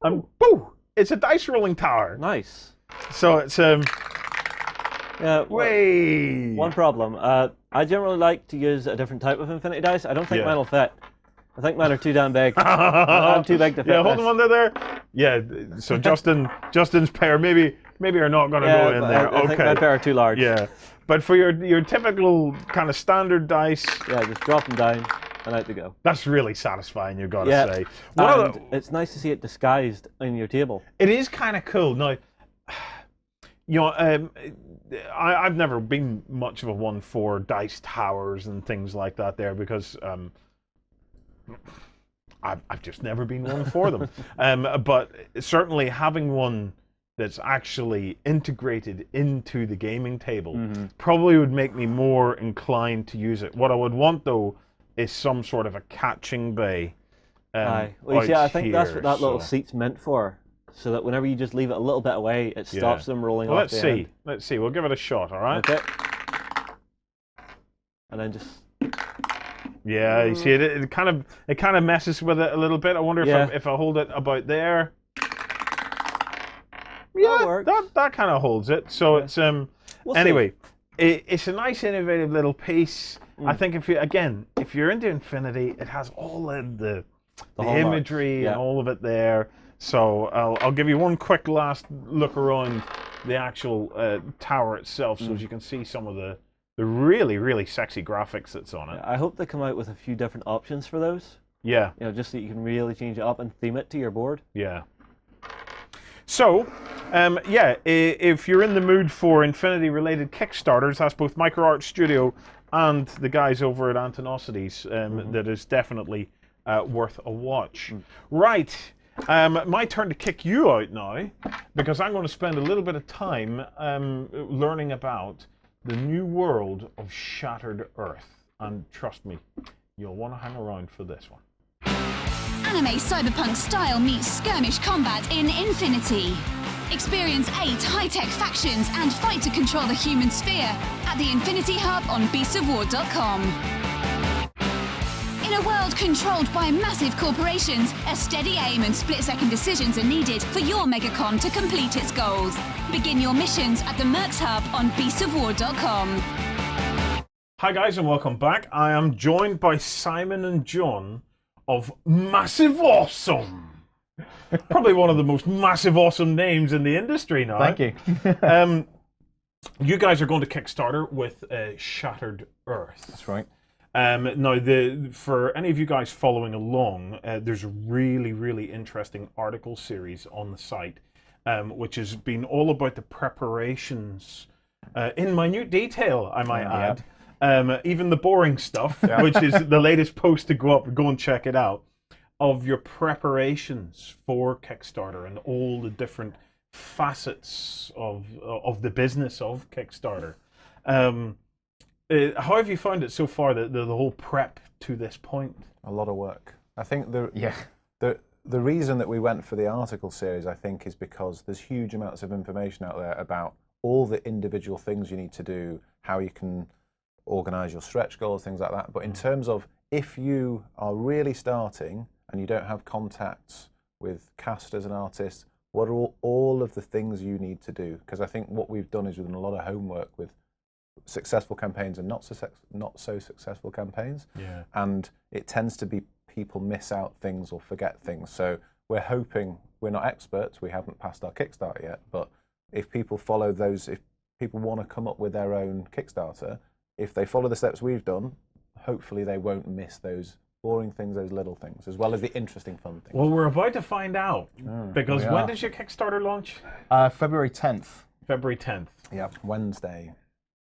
and boo! It's a dice rolling tower. Nice. So it's way. One problem. I generally like to use a different type of Infinity dice. I don't think mine will fit. I think mine are too damn big. I'm too big to fit. Yeah, hold them under there. Yeah. So Justin's pair maybe are not going to go in there. I think my pair are too large. Yeah. But for your typical kind of standard dice, just drop them down and out they go. That's really satisfying, you've got to say. And it's nice to see it disguised in your table. It is kind of cool. Now, you know, I've never been much of a one for dice towers and things like that there because I've just never been one for them. But certainly having one that's actually integrated into the gaming table probably would make me more inclined to use it. What I would want, though, is some sort of a catching bay. Well, you see, I think that's what that little seat's meant for, so that whenever you just leave it a little bit away, it stops them rolling off the end. Let's see. We'll give it a shot, all right? Okay. And then just... Yeah, you see, it kind of messes with it a little bit. I wonder if I hold it about there. Yeah, that kind of holds it. So it's anyway, it's a nice, innovative little piece. I think if you're into Infinity, it has all the imagery and all of it there. So I'll give you one quick last look around the actual tower itself, so as you can see some of the really, really sexy graphics that's on it. I hope they come out with a few different options for those. Yeah. You know, just so you can really change it up and theme it to your board. Yeah. So, if you're in the mood for Infinity-related Kickstarters, that's both MicroArt Studio and the guys over at Antonosities. That is definitely worth a watch. Right. My turn to kick you out now, because I'm going to spend a little bit of time learning about the new world of Shattered Earth. And trust me, you'll want to hang around for this one. Anime cyberpunk style meets skirmish combat in Infinity. Experience 8 high-tech factions and fight to control the human sphere at the Infinity Hub on beastsofwar.com. In a world controlled by massive corporations, a steady aim and split-second decisions are needed for your megacon to complete its goals. Begin your missions at the Mercs Hub on beastsofwar.com. Hi guys and welcome back. I am joined by Simon and John of Massive Awesome. Probably one of the most massive awesome names in the industry now. Thank you. You guys are going to Kickstarter with Shattered Earth. That's right. Now, for any of you guys following along, there's a really, really interesting article series on the site, which has been all about the preparations in minute detail, I might add. Even the boring stuff, which is the latest post to go up, go and check it out, of your preparations for Kickstarter and all the different facets of the business of Kickstarter. How have you found it so far, the whole prep to this point? A lot of work. I think the reason that we went for the article series, I think, is because there's huge amounts of information out there about all the individual things you need to do, how you can organize your stretch goals, things like that. But in terms of if you are really starting and you don't have contacts with casters and artists, what are all of the things you need to do? Because I think what we've done is we've done a lot of homework with successful campaigns and not so successful campaigns. Yeah. And it tends to be people miss out things or forget things. So we're hoping, we're not experts, we haven't passed our Kickstarter yet, but if people follow those, if people want to come up with their own Kickstarter, if they follow the steps we've done, hopefully they won't miss those boring things, those little things, as well as the interesting, fun things. Well, we're about to find out, because when does your Kickstarter launch? February 10th. February 10th. Yeah, Wednesday.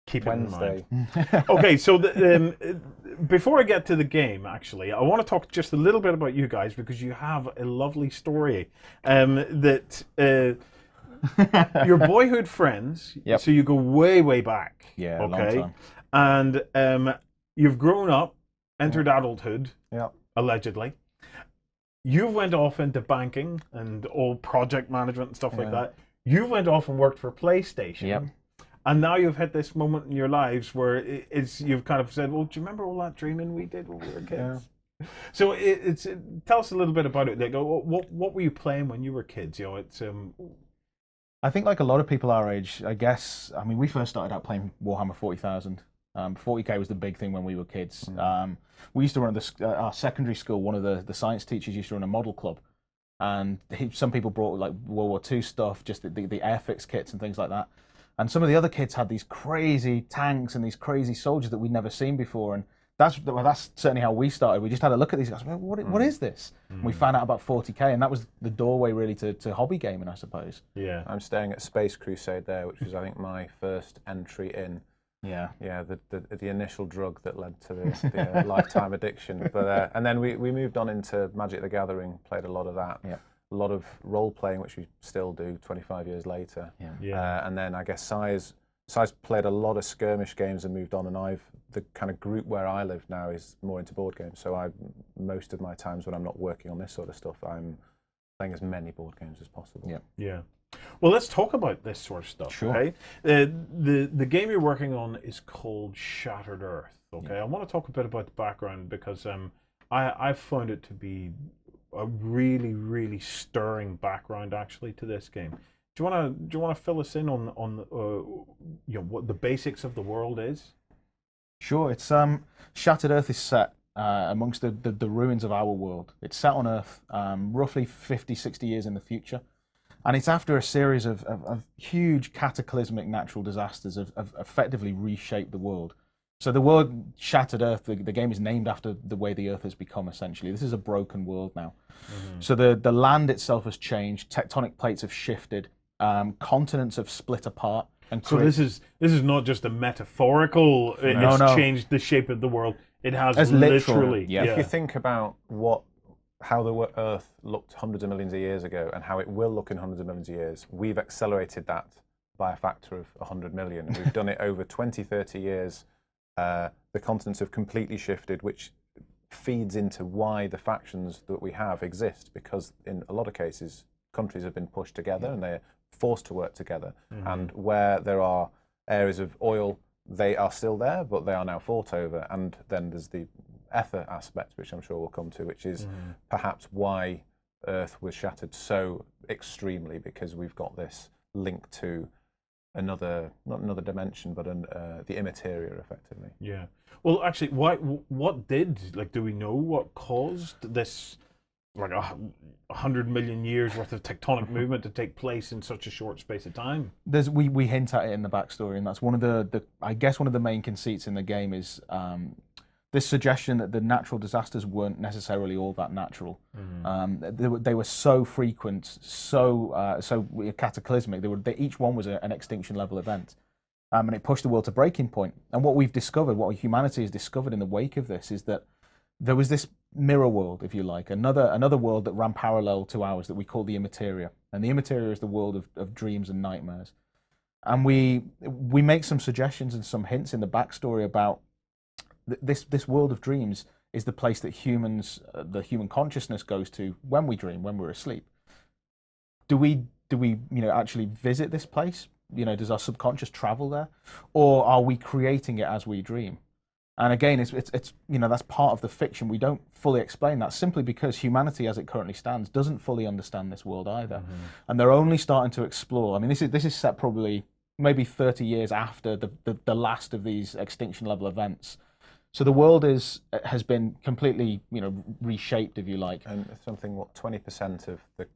Keep it in mind. Okay, so before I get to the game, actually, I want to talk just a little bit about you guys, because you have a lovely story that your boyhood friends, so you go way, way back. Yeah, okay? long time. And you've grown up, entered adulthood, allegedly. You went off into banking and all project management and stuff like that. You went off and worked for PlayStation. Yep. And now you've hit this moment in your lives where you've kind of said, well, do you remember all that dreaming we did when we were kids? Yeah. So tell us a little bit about it. Like, what were you playing when you were kids? You know, it's I think like a lot of people our age, I guess, I mean, we first started out playing Warhammer 40,000. 40k was the big thing when we were kids. We used to run at our secondary school, one of the science teachers used to run a model club. And some people brought like World War II stuff, just the airfix kits and things like that. And some of the other kids had these crazy tanks and these crazy soldiers that we'd never seen before. And that's certainly how we started. We just had a look at these guys. What is this? And we found out about 40k, and that was the doorway really to hobby gaming, I suppose. Yeah. I'm staying at Space Crusade there, which was, I think, my first entry in. Yeah. Yeah, the initial drug that led to the lifetime addiction. But and then we moved on into Magic the Gathering, played a lot of that. Yeah. A lot of role playing, which we still do 25 years later. Yeah. And then I guess Si's played a lot of skirmish games and moved on, and the kind of group where I live now is more into board games. So most of my times when I'm not working on this sort of stuff, I'm playing as many board games as possible. Yeah. Yeah. Well, let's talk about this sort of stuff. Sure. Okay. The game you're working on is called Shattered Earth. Okay. I want to talk a bit about the background because I found it to be a really, really stirring background actually to this game. Do you want to fill us in on what the basics of the world is? Sure. It's Shattered Earth is set amongst the ruins of our world. It's set on Earth, roughly 50, 60 years in the future. And it's after a series of huge cataclysmic natural disasters have effectively reshaped the world. So the world Shattered Earth, the game is named after the way the Earth has become, essentially. This is a broken world now. Mm-hmm. So the land itself has changed, tectonic plates have shifted, continents have split apart. And so this is not just a metaphorical, it's changed the shape of the world. It has literally. Yeah. If you think about how the Earth looked hundreds of millions of years ago and how it will look in hundreds of millions of years, we've accelerated that by a factor of 100 million. And we've done it over 20, 30 years. The continents have completely shifted, which feeds into why the factions that we have exist, because in a lot of cases, countries have been pushed together and they're forced to work together. Mm-hmm. And where there are areas of oil, they are still there, but they are now fought over. And then there's the ether aspect, which I'm sure we'll come to, which is perhaps why Earth was shattered so extremely, because we've got this link to not another dimension, but the immaterial, effectively. Yeah. Well, actually, do we know what caused this, 100 million years worth of tectonic movement to take place in such a short space of time? We hint at it in the backstory, and that's one of the I guess one of the main conceits in the game is this suggestion that the natural disasters weren't necessarily all that natural. Mm-hmm. They were so frequent, so cataclysmic. Each one was an extinction level event, and it pushed the world to breaking point. And what humanity has discovered in the wake of this, is that there was this mirror world, if you like, another world that ran parallel to ours that we call the immateria. And the immateria is the world of dreams and nightmares. And we make some suggestions and some hints in the backstory about this world of dreams is the place that the human consciousness goes to when we dream, when we're asleep. Do we actually visit this place? Does our subconscious travel there, or are we creating it as we dream? And again, it's that's part of the fiction. We don't fully explain that, simply because humanity, as it currently stands, doesn't fully understand this world either. Mm-hmm. And they're only starting to explore. I mean, this is set probably maybe 30 years after the last of these extinction level events. So the world has been completely reshaped, if you like. And something 20% of the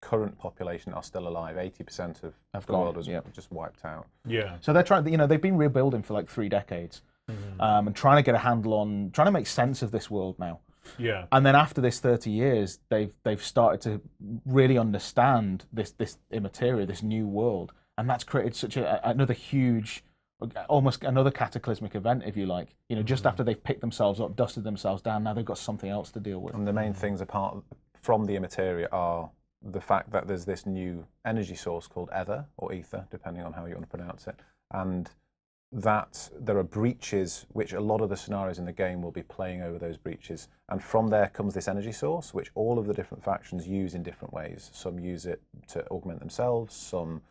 current population are still alive. 80% of the world was just wiped out. Yeah. So they're trying. They've been rebuilding for 3 decades. Mm-hmm. And trying to get a handle on, trying to make sense of this world now. Yeah. And then after this 30 years, they've started to really understand this immateria, this new world, and that's created such another huge, almost another cataclysmic event, if you like. Just after they've picked themselves up, dusted themselves down, now they've got something else to deal with. And the main things apart from the immateria are the fact that there's this new energy source called ether, or ether, depending on how you want to pronounce it, and that there are breaches, which a lot of the scenarios in the game will be playing over those breaches. And from there comes this energy source, which all of the different factions use in different ways. Some use it to augment themselves, some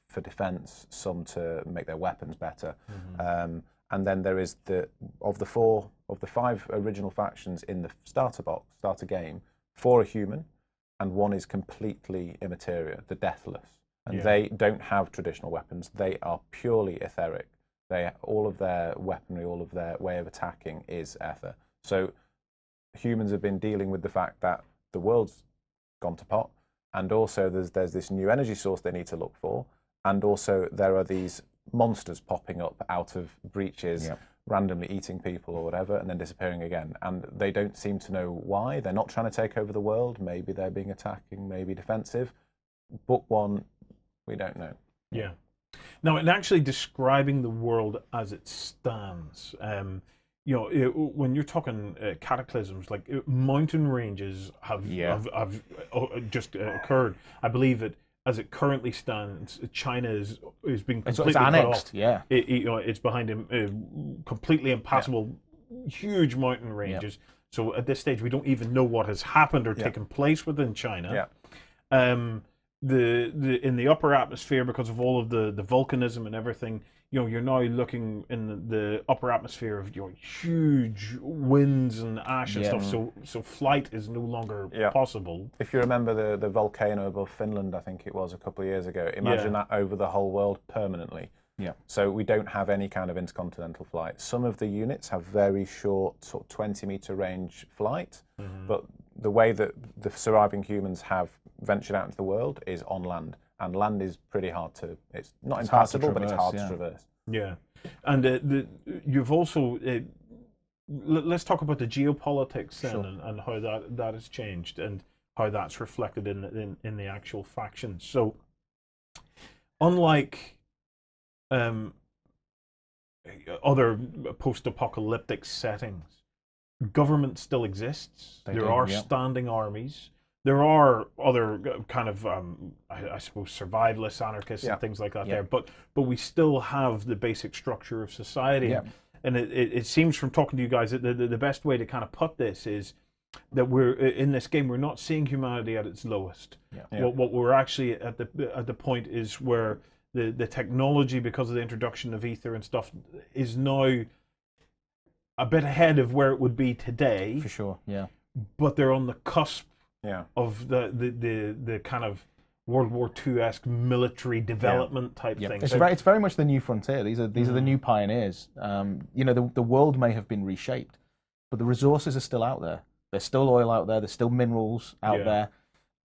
for defense, some to make their weapons better. Mm-hmm. And then there is of the 5 original factions in the starter game, 4 are human, and 1 is completely immateria, the Deathless. And they don't have traditional weapons. They are purely etheric. All of their weaponry, all of their way of attacking is ether. So humans have been dealing with the fact that the world's gone to pot, and also there's this new energy source they need to look for, and also there are these monsters popping up out of breaches, randomly eating people or whatever, and then disappearing again. And they don't seem to know why. They're not trying to take over the world. Maybe they're being attacking, maybe defensive. Book 1, we don't know. Yeah. Now, in actually describing the world as it stands, when you're talking cataclysms, like mountain ranges have just occurred. I believe that as it currently stands, China is being completely it's annexed. cut off. Yeah, It's behind him, completely impassable, huge mountain ranges. So at this stage, we don't even know what has happened or taken place within China. In the upper atmosphere, because of all of the volcanism and everything, you're now looking in the upper atmosphere of huge winds and ash and stuff. So flight is no longer possible. If you remember the volcano above Finland, I think it was a couple of years ago. Imagine that over the whole world permanently. Yeah. So we don't have any kind of intercontinental flight. Some of the units have very short, sort of 20-meter range flight, but the way that the surviving humans have ventured out into the world is on land, and land is pretty hard to. It's not impassable, but it's hard to traverse. Yeah, and you've also. Let's talk about the geopolitics then, and how that has changed, and how that's reflected in the actual factions. So, unlike other post-apocalyptic settings, government still exists. There are standing armies. There are other kind of, I suppose, survivalists, anarchists, and things like that there. But we still have the basic structure of society. Yeah. And it seems from talking to you guys that the best way to kind of put this is that we're in this game, we're not seeing humanity at its lowest. What we're actually at the point is where the technology, because of the introduction of ether and stuff, is now a bit ahead of where it would be today. For sure, yeah. But they're on the cusp Yeah. of the kind of World War II-esque military development type thing. It's very much the new frontier. These are the new pioneers. The world may have been reshaped, but the resources are still out there. There's still oil out there. There's still minerals out there,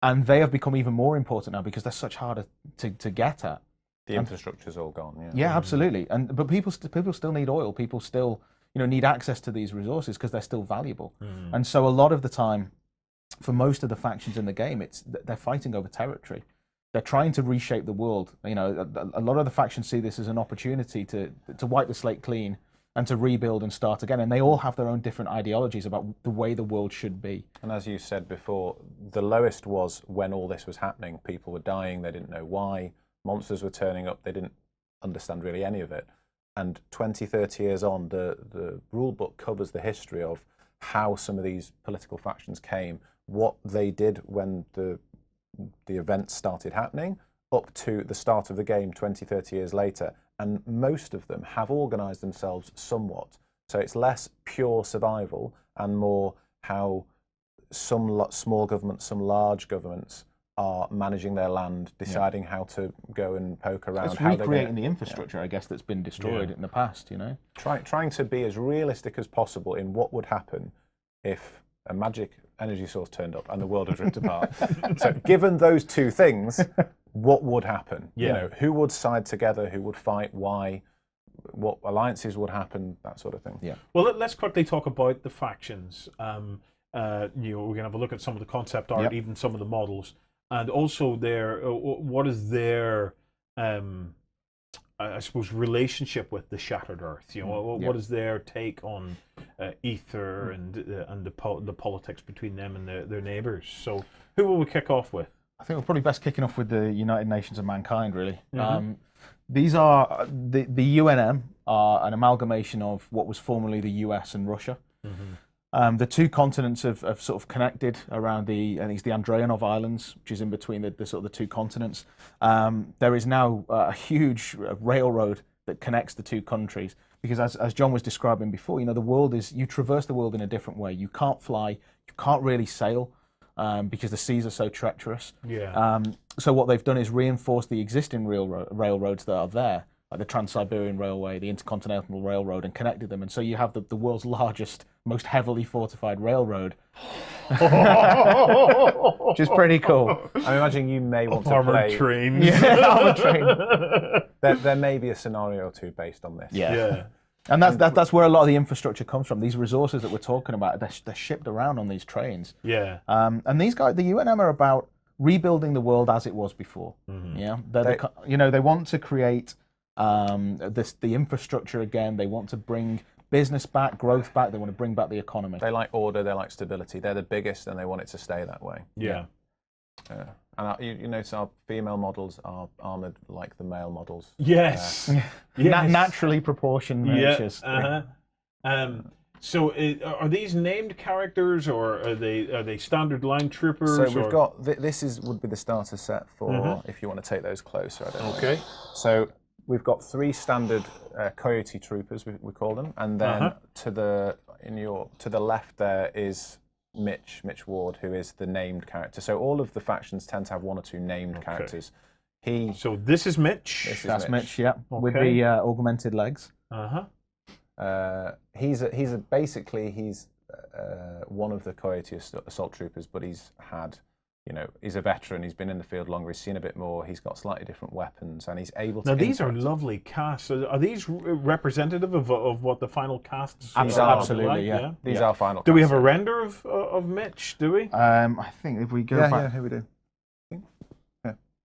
and they have become even more important now because they're such harder to get at. The infrastructure's all gone. Yeah. Yeah, absolutely. But people still need oil. People still need access to these resources because they're still valuable. And so a lot of the time, for most of the factions in the game, they're fighting over territory. They're trying to reshape the world. A lot of the factions see this as an opportunity to wipe the slate clean and to rebuild and start again. And they all have their own different ideologies about the way the world should be. And as you said before, the lowest was when all this was happening. People were dying. They didn't know why. Monsters were turning up. They didn't understand really any of it. And 20, 30 years on, the rule book covers the history of how some of these political factions came, what they did when the events started happening, up to the start of the game 20, 30 years later. And most of them have organised themselves somewhat. So it's less pure survival and more how some small governments, some large governments are managing their land, deciding how to go and poke around. It's recreating the infrastructure, I guess, that's been destroyed in the past, Trying to be as realistic as possible in what would happen if a magic energy source turned up and the world was ripped apart. So given those two things, what would happen? Who would side together, who would fight, why, what alliances would happen, that sort of thing. Yeah. Well, let's quickly talk about the factions. We're going to have a look at some of the concept art, even some of the models. And also what is their, I suppose, relationship with the Shattered Earth? What is their take on ether and the politics between them and their neighbours? So who will we kick off with? I think we're probably best kicking off with the United Nations of Mankind, really. These are, the UNM are an amalgamation of what was formerly the US and Russia. The two continents have sort of connected around I think it's the Andreanov Islands, which is in between the sort of the two continents. There is now a huge railroad that connects the two countries because, as John was describing before, the world you traverse the world in a different way. You can't fly, you can't really sail because the seas are so treacherous. So what they've done is reinforce the existing railroads that are there, like the Trans-Siberian Railway, the Intercontinental Railroad, and connected them. And so you have the world's largest, most heavily fortified railroad. Which is pretty cool. I'm imagining you may want to armored play... trains. Armored train. There may be a scenario or two based on this. Yeah. And that's where a lot of the infrastructure comes from. These resources that we're talking about, they're shipped around on these trains. Yeah. And these guys, the UNM, are about rebuilding the world as it was before. Yeah, they want to create the infrastructure again. They want to bring business back, growth back. They want to bring back the economy. They like order. They like stability. They're the biggest, and they want it to stay that way. Yeah. And you notice our female models are armored like the male models. Yes. Naturally proportioned miniatures. So are these named characters, or are they standard line troopers? So we've got this would be the starter set for if you want to take those closer. I don't know. Okay. So we've got 3 standard coyote troopers, we call them, and then to the left there is Mitch Ward, who is the named character. So all of the factions tend to have 1 or 2 named characters. So this is Mitch. That's Mitch, yeah, with the augmented legs. He's basically one of the coyote assault troopers, but he's a veteran. He's been in the field longer. He's seen a bit more. He's got slightly different weapons, and he's able to. Now these are lovely casts. Are these representative of what the final casts? Absolutely, like? yeah. These are final. Do we have a render of Mitch? Do we? I think if we go back. Yeah, here we do.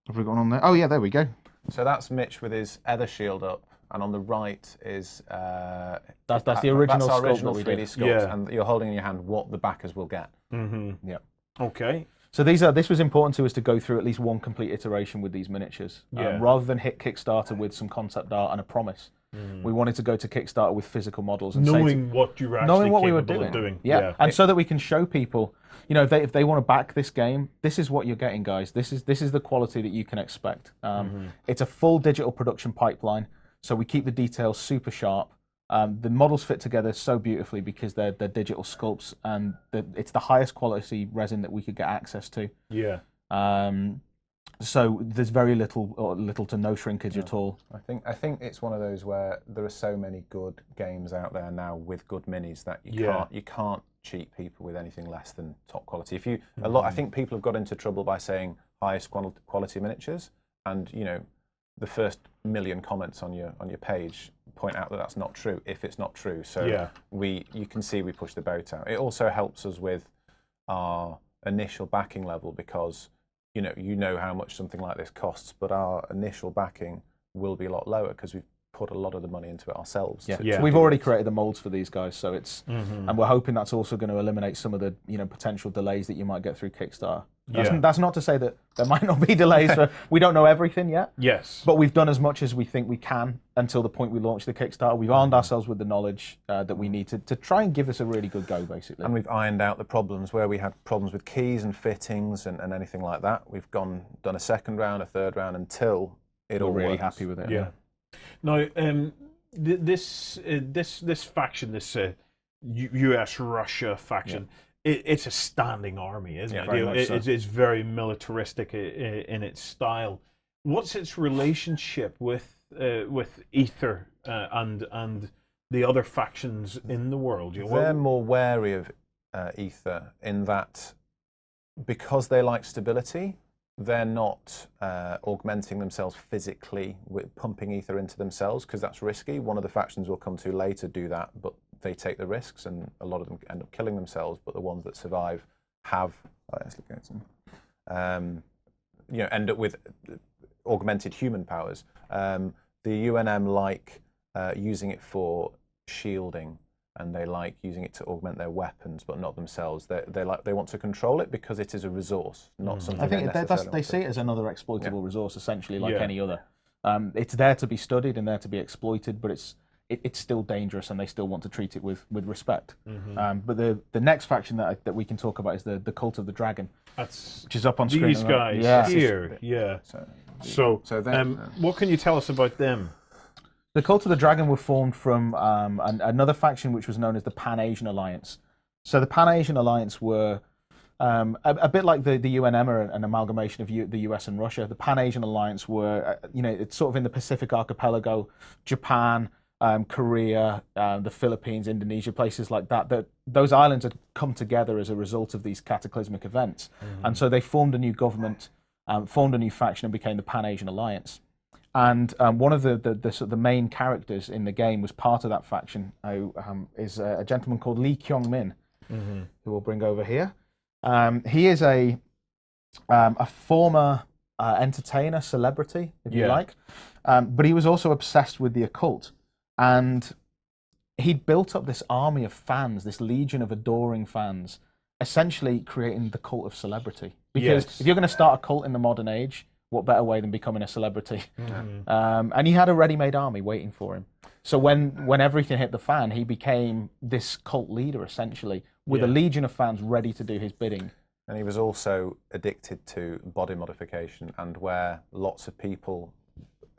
Have we gone on there? Oh yeah, there we go. So that's Mitch with his ether shield up, and on the right is that's the original. That's our sculpt original that we 3D did. sculpt, and you're holding in your hand what the backers will get. Yeah. Okay. So this was important to us to go through at least one complete iteration with these miniatures, rather than hit Kickstarter with some concept art and a promise. We wanted to go to Kickstarter with physical models and knowing what you were actually knowing what we were capable of doing. Yeah, and so that we can show people, if they want to back this game, this is what you're getting, guys. This is the quality that you can expect. It's a full digital production pipeline, so we keep the details super sharp. The models fit together so beautifully because they're digital sculpts, and it's the highest quality resin that we could get access to. Yeah. So there's very little to no shrinkage at all. I think it's one of those where there are so many good games out there now with good minis that you can't cheat people with anything less than top quality. If you I think people have got into trouble by saying highest quality miniatures, and the first million comments on your page point out that that's not true if it's not true. So you can see we push the boat out. It also helps us with our initial backing level because you know how much something like this costs, but our initial backing will be a lot lower because we've put a lot of the money into it ourselves. We've already created the molds for these guys, so it's and we're hoping that's also going to eliminate some of the potential delays that you might get through Kickstarter. That's not to say that there might not be delays. We don't know everything yet. Yes. But we've done as much as we think we can until the point we launch the Kickstarter. We've armed ourselves with the knowledge that we need to try and give this a really good go, basically. And we've ironed out the problems where we had problems with keys and fittings and anything like that. We've done a second round, a third round until it all really works. happy with it. Yeah. Now, this faction, this US-Russia faction, it's a standing army, isn't it? Very much so. It's very militaristic in its style. What's its relationship with Ether and the other factions in the world? They're more wary of Ether in that because they like stability, they're not augmenting themselves physically with pumping ether into themselves because that's risky. One of the factions we'll come to later do that, but they take the risks and a lot of them end up killing themselves. But the ones that survive have, end up with augmented human powers. The UNM like using it for shielding, and they like using it to augment their weapons, but not themselves. They want to control it because it is a resource, not something. I think they see it as another exploitable resource, essentially, like any other. It's there to be studied and there to be exploited, but it's still dangerous, and they still want to treat it with respect. But the next faction that we can talk about is the Cult of the Dragon, which is up on screen. These guys here, So what can you tell us about them? The Cult of the Dragon were formed from another faction which was known as the Pan-Asian Alliance. So the Pan-Asian Alliance were a bit like the UNM, are an amalgamation of the US and Russia. The Pan-Asian Alliance were, it's sort of in the Pacific archipelago, Japan, Korea, the Philippines, Indonesia, places like that. Those islands had come together as a result of these cataclysmic events. And so they formed a new government, formed a new faction, and became the Pan-Asian Alliance. And one of the main characters in the game was part of that faction, who is a gentleman called Lee Kyung-min, who we'll bring over here. He is a a former entertainer, celebrity, if you like. But he was also obsessed with the occult. And he'd built up this army of fans, this legion of adoring fans, essentially creating the cult of celebrity. Because if you're going to start a cult in the modern age, what better way than becoming a celebrity? And he had a ready-made army waiting for him. So when everything hit the fan, he became this cult leader, essentially, with a legion of fans ready to do his bidding. And he was also addicted to body modification, and where lots of people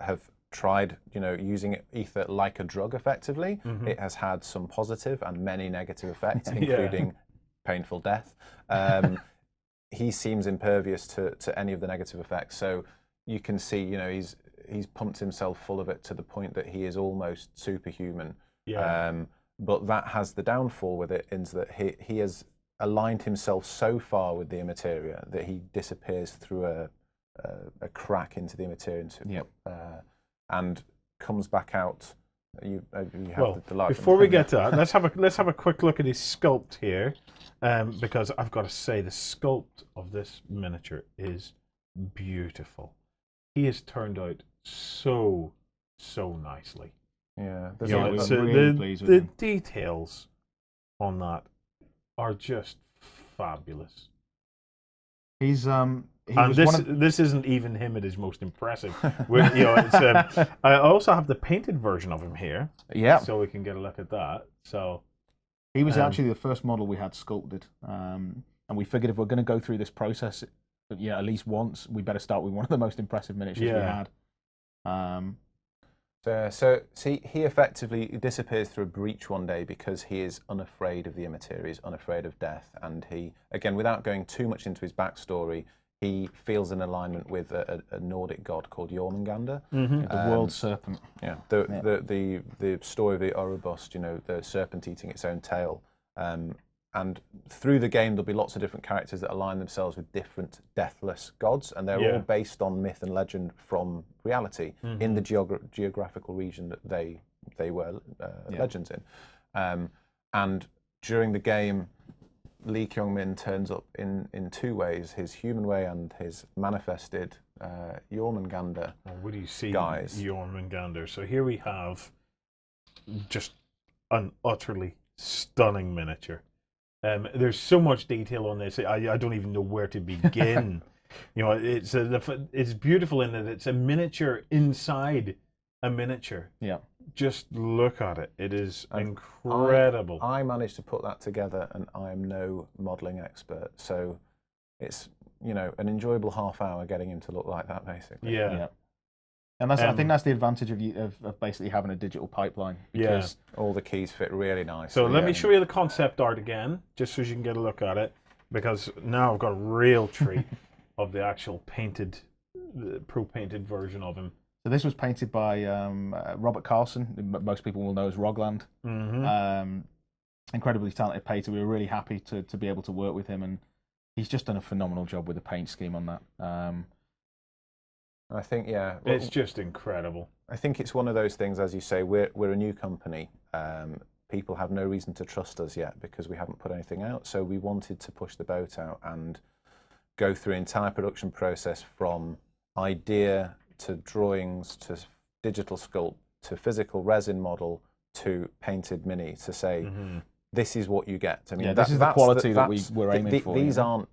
have tried, using ether like a drug effectively, it has had some positive and many negative effects, including painful death. He seems impervious to any of the negative effects. So you can see, he's pumped himself full of it to the point that he is almost superhuman. But that has the downfall with it, in that he has aligned himself so far with the immateria that he disappears through a crack into the immaterium, and comes back out. You have the light. Before we get to that, let's have a quick look at his sculpt here, because I've got to say the sculpt of this miniature is beautiful. He has turned out so nicely. Yeah, the details on that are just fabulous. This isn't even him at his most impressive. I also have the painted version of him here. So we can get a look at that. So he was actually the first model we had sculpted, and we figured if we're going to go through this process, at least once, we better start with one of the most impressive miniatures we had. So he effectively disappears through a breach one day because he is unafraid of the immateria, he's unafraid of death, and he, again, without going too much into his backstory, he feels an alignment with a Nordic god called Jormungandr, the world serpent. Yeah, the story of the Ouroboros, the serpent eating its own tail. And through the game, there'll be lots of different characters that align themselves with different deathless gods, and they're all based on myth and legend from reality in the geographical region that they were legends in. And during the game, Lee Kyung-min turns up in two ways: his human way and his manifested Jormungandr. What do you see, guys? Jormungandr. So here we have just an utterly stunning miniature. There's so much detail on this. I don't even know where to begin. It's beautiful in that it's a miniature inside a miniature. Yeah. Just look at it. It is incredible. I managed to put that together, and I am no modelling expert, so it's an enjoyable half hour getting him to look like that, basically. Yeah. And I think that's the advantage of basically having a digital pipeline. Because all the keys fit really nice. So let me show you the concept art again, just so you can get a look at it, because now I've got a real treat of the actual pro-painted version of him. So this was painted by Robert Carlson, most people will know as Rogland. Incredibly talented painter. We were really happy to be able to work with him, and he's just done a phenomenal job with the paint scheme on that. I think, it's just incredible. I think it's one of those things, as you say, we're a new company. People have no reason to trust us yet because we haven't put anything out. So we wanted to push the boat out and go through an entire production process from idea to drawings to digital sculpt to physical resin model to painted mini to say, this is what you get. I mean, this is the quality that we're aiming for. These aren't,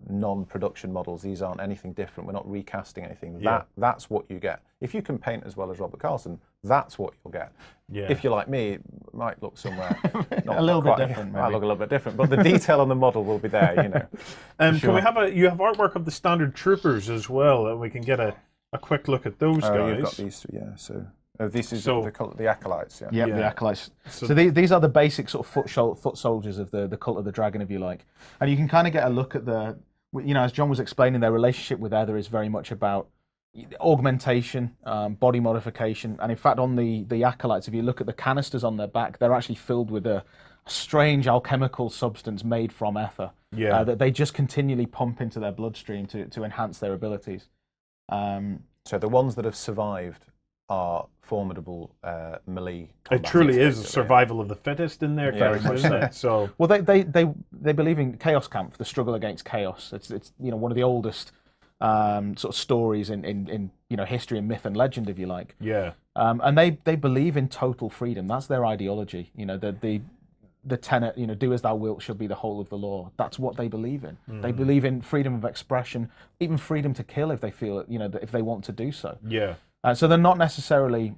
non-production models. These aren't anything different. We're not recasting anything. That's what you get. If you can paint as well as Robert Carlson, that's what you'll get. If you're like me, it might look somewhere a little bit different. Might look a little bit different, but the detail on the model will be there. Can we you have artwork of the standard troopers as well, and we can get a quick look at those guys. You've got these, So this is the acolytes. The acolytes. So these are the basic sort of foot soldiers of the cult of the dragon, if you like, and you can kind of get a look at as John was explaining, their relationship with Ether is very much about augmentation, body modification, and in fact on the acolytes, if you look at the canisters on their back, they're actually filled with a strange alchemical substance made from ether that they just continually pump into their bloodstream to enhance their abilities. So the ones that have survived are formidable melee. It combats, truly is a basically. survival of the fittest in their Very case, much isn't so. it? So Well, they believe in Chaos Camp, the struggle against chaos. It's one of the oldest sort of stories in history and myth and legend, if you like. yeah, And they believe in total freedom. That's their ideology. The tenet, do as thou wilt shall be the whole of the law. That's what they believe in. They believe in freedom of expression, even freedom to kill if they feel it, if they want to do so. yeah, So they're not necessarily,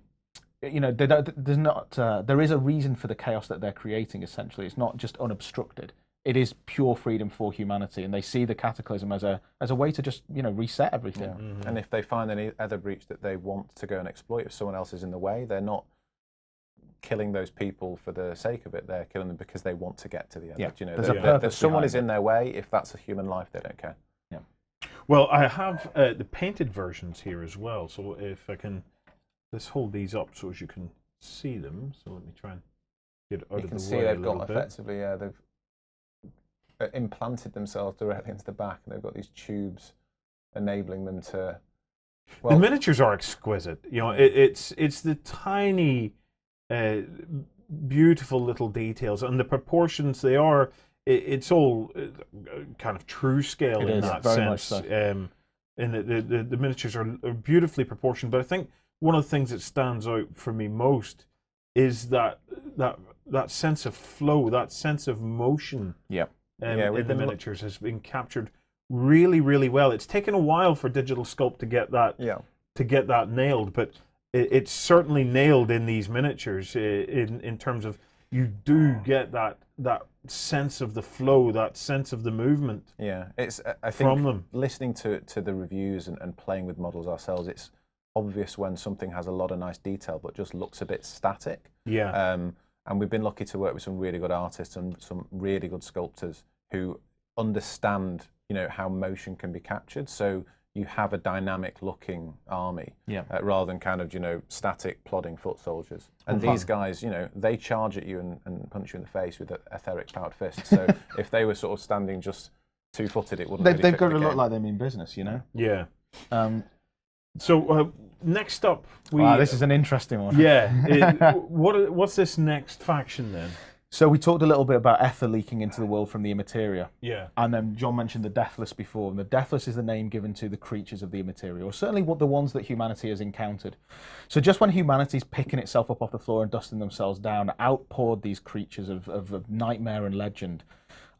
there is a reason for the chaos that they're creating. Essentially, it's not just unobstructed. It is pure freedom for humanity, and they see the cataclysm as a way to just reset everything. Yeah. And if they find any other breach that they want to go and exploit, if someone else is in the way, they're not killing those people for the sake of it. They're killing them because they want to get to the end. Yeah. There's a purpose someone behind is in their way. If that's a human life, they don't care. Well, I have the painted versions here as well. So if I can, let's hold these up so as you can see them. So let me try and get out You of can the see way a they've little got bit. effectively, they've implanted themselves directly into the back, and they've got these tubes enabling them to. The miniatures are exquisite. It's the tiny, beautiful little details, and the proportions they are. It's all kind of true scale It in is, that very sense. much so. And the miniatures are beautifully proportioned. But I think one of the things that stands out for me most is that sense of flow, that sense of motion. Yeah. In the miniatures has been captured really, really well. It's taken a while for Digital Sculpt to get that nailed, but it's certainly nailed in these miniatures. In terms of you do get that sense of the flow, that sense of the movement. Yeah, it's I from think them. Listening to the reviews and playing with models ourselves, it's obvious when something has a lot of nice detail but just looks a bit static. Yeah. And we've been lucky to work with some really good artists and some really good sculptors who understand, how motion can be captured. So you have a dynamic looking army rather than kind of, static plodding foot soldiers. And these guys, they charge at you and punch you in the face with etheric powered fists. So if they were sort of standing just two-footed, it wouldn't They've really fit got the to look game. like they mean business, Yeah. Um, So next up, this is an interesting one. Yeah. What's this next faction then? So we talked a little bit about ether leaking into the world from the Immateria. Yeah. And then John mentioned the Deathless before, and the Deathless is the name given to the creatures of the Immateria, or certainly the ones that humanity has encountered. So just when humanity's picking itself up off the floor and dusting themselves down, outpoured these creatures of nightmare and legend.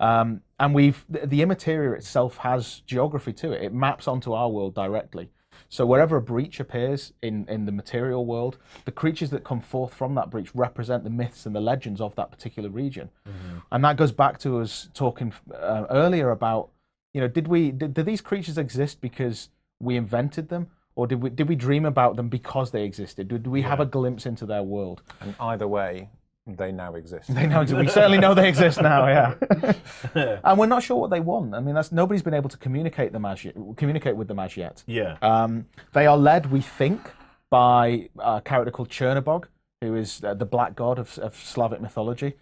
And the Immateria itself has geography to it. It maps onto our world directly. So wherever a breach appears in the material world, the creatures that come forth from that breach represent the myths and the legends of that particular region. Mm-hmm. And that goes back to us talking earlier about, did these creatures exist because we invented them, or did we dream about them because they existed? Did we have a glimpse into their world? And either way, they now exist. We certainly know they exist now, yeah. And we're not sure what they want. I mean, nobody's been able to communicate with them as yet. Yeah. They are led, we think, by a character called Chernobog, who is the black god of Slavic mythology.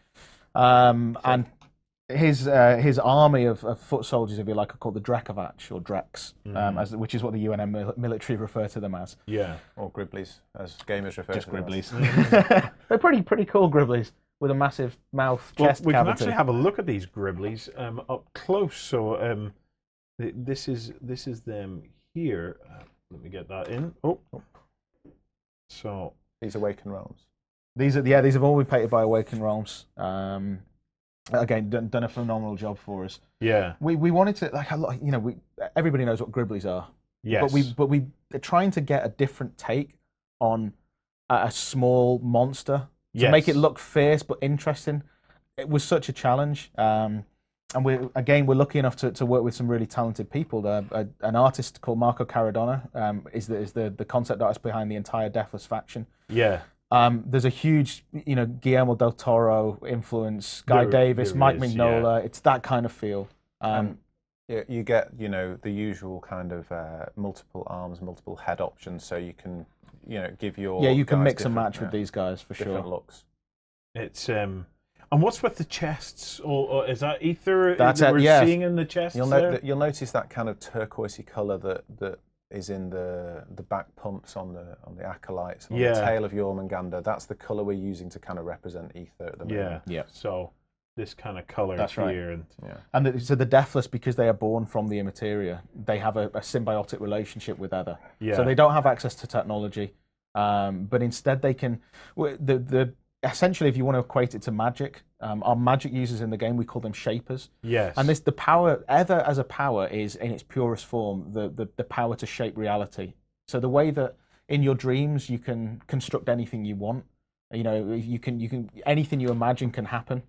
And his army of foot soldiers, if you like, are called the Drekovac, or Drex, which is what the UNM military refer to them as. Yeah. Or Gribblies, as gamers refer Just to them. Gribblies. They're pretty cool Gribblies with a massive mouth, chest we can cavity. actually have a look at these Gribblies up close. So this is them here. Let me get that in. Oh. So These Awaken Realms. These have all been painted by Awaken Realms. Again, done a phenomenal job for us. yeah. We wanted to everybody knows what Gribblies are. Yes. But we are trying to get a different take on a small monster to make it look fierce but interesting. It was such a challenge. And we're lucky enough to work with some really talented people. An artist called Marco Caradonna is the concept artist behind the entire Deathless faction. Yeah. There's a huge, Guillermo del Toro influence, Guy Davis, Mike Mignola. It's that kind of feel. You get, the usual kind of multiple arms, multiple head options, so you can, give your you can guys mix and different, match with these guys for different sure. looks. It's and what's with the chests? Or is that ether That's that it, we're yeah. seeing in the chests? You'll there? notice that kind of turquoisey colour that is in the back pumps on the acolytes, on Yeah. the tail of Jormungandr. That's the colour we're using to kind of represent ether at the moment. Yeah. So this kind of color That's right. here, and And so the Deathless, because they are born from the Immateria, they have a symbiotic relationship with Ether. Yeah. So they don't have access to technology, but instead they can. Essentially, if you want to equate it to magic, our magic users in the game, we call them shapers. yes, And the power, Ether as a power, is in its purest form the power to shape reality. So the way that in your dreams you can construct anything you want, you can anything you imagine can happen.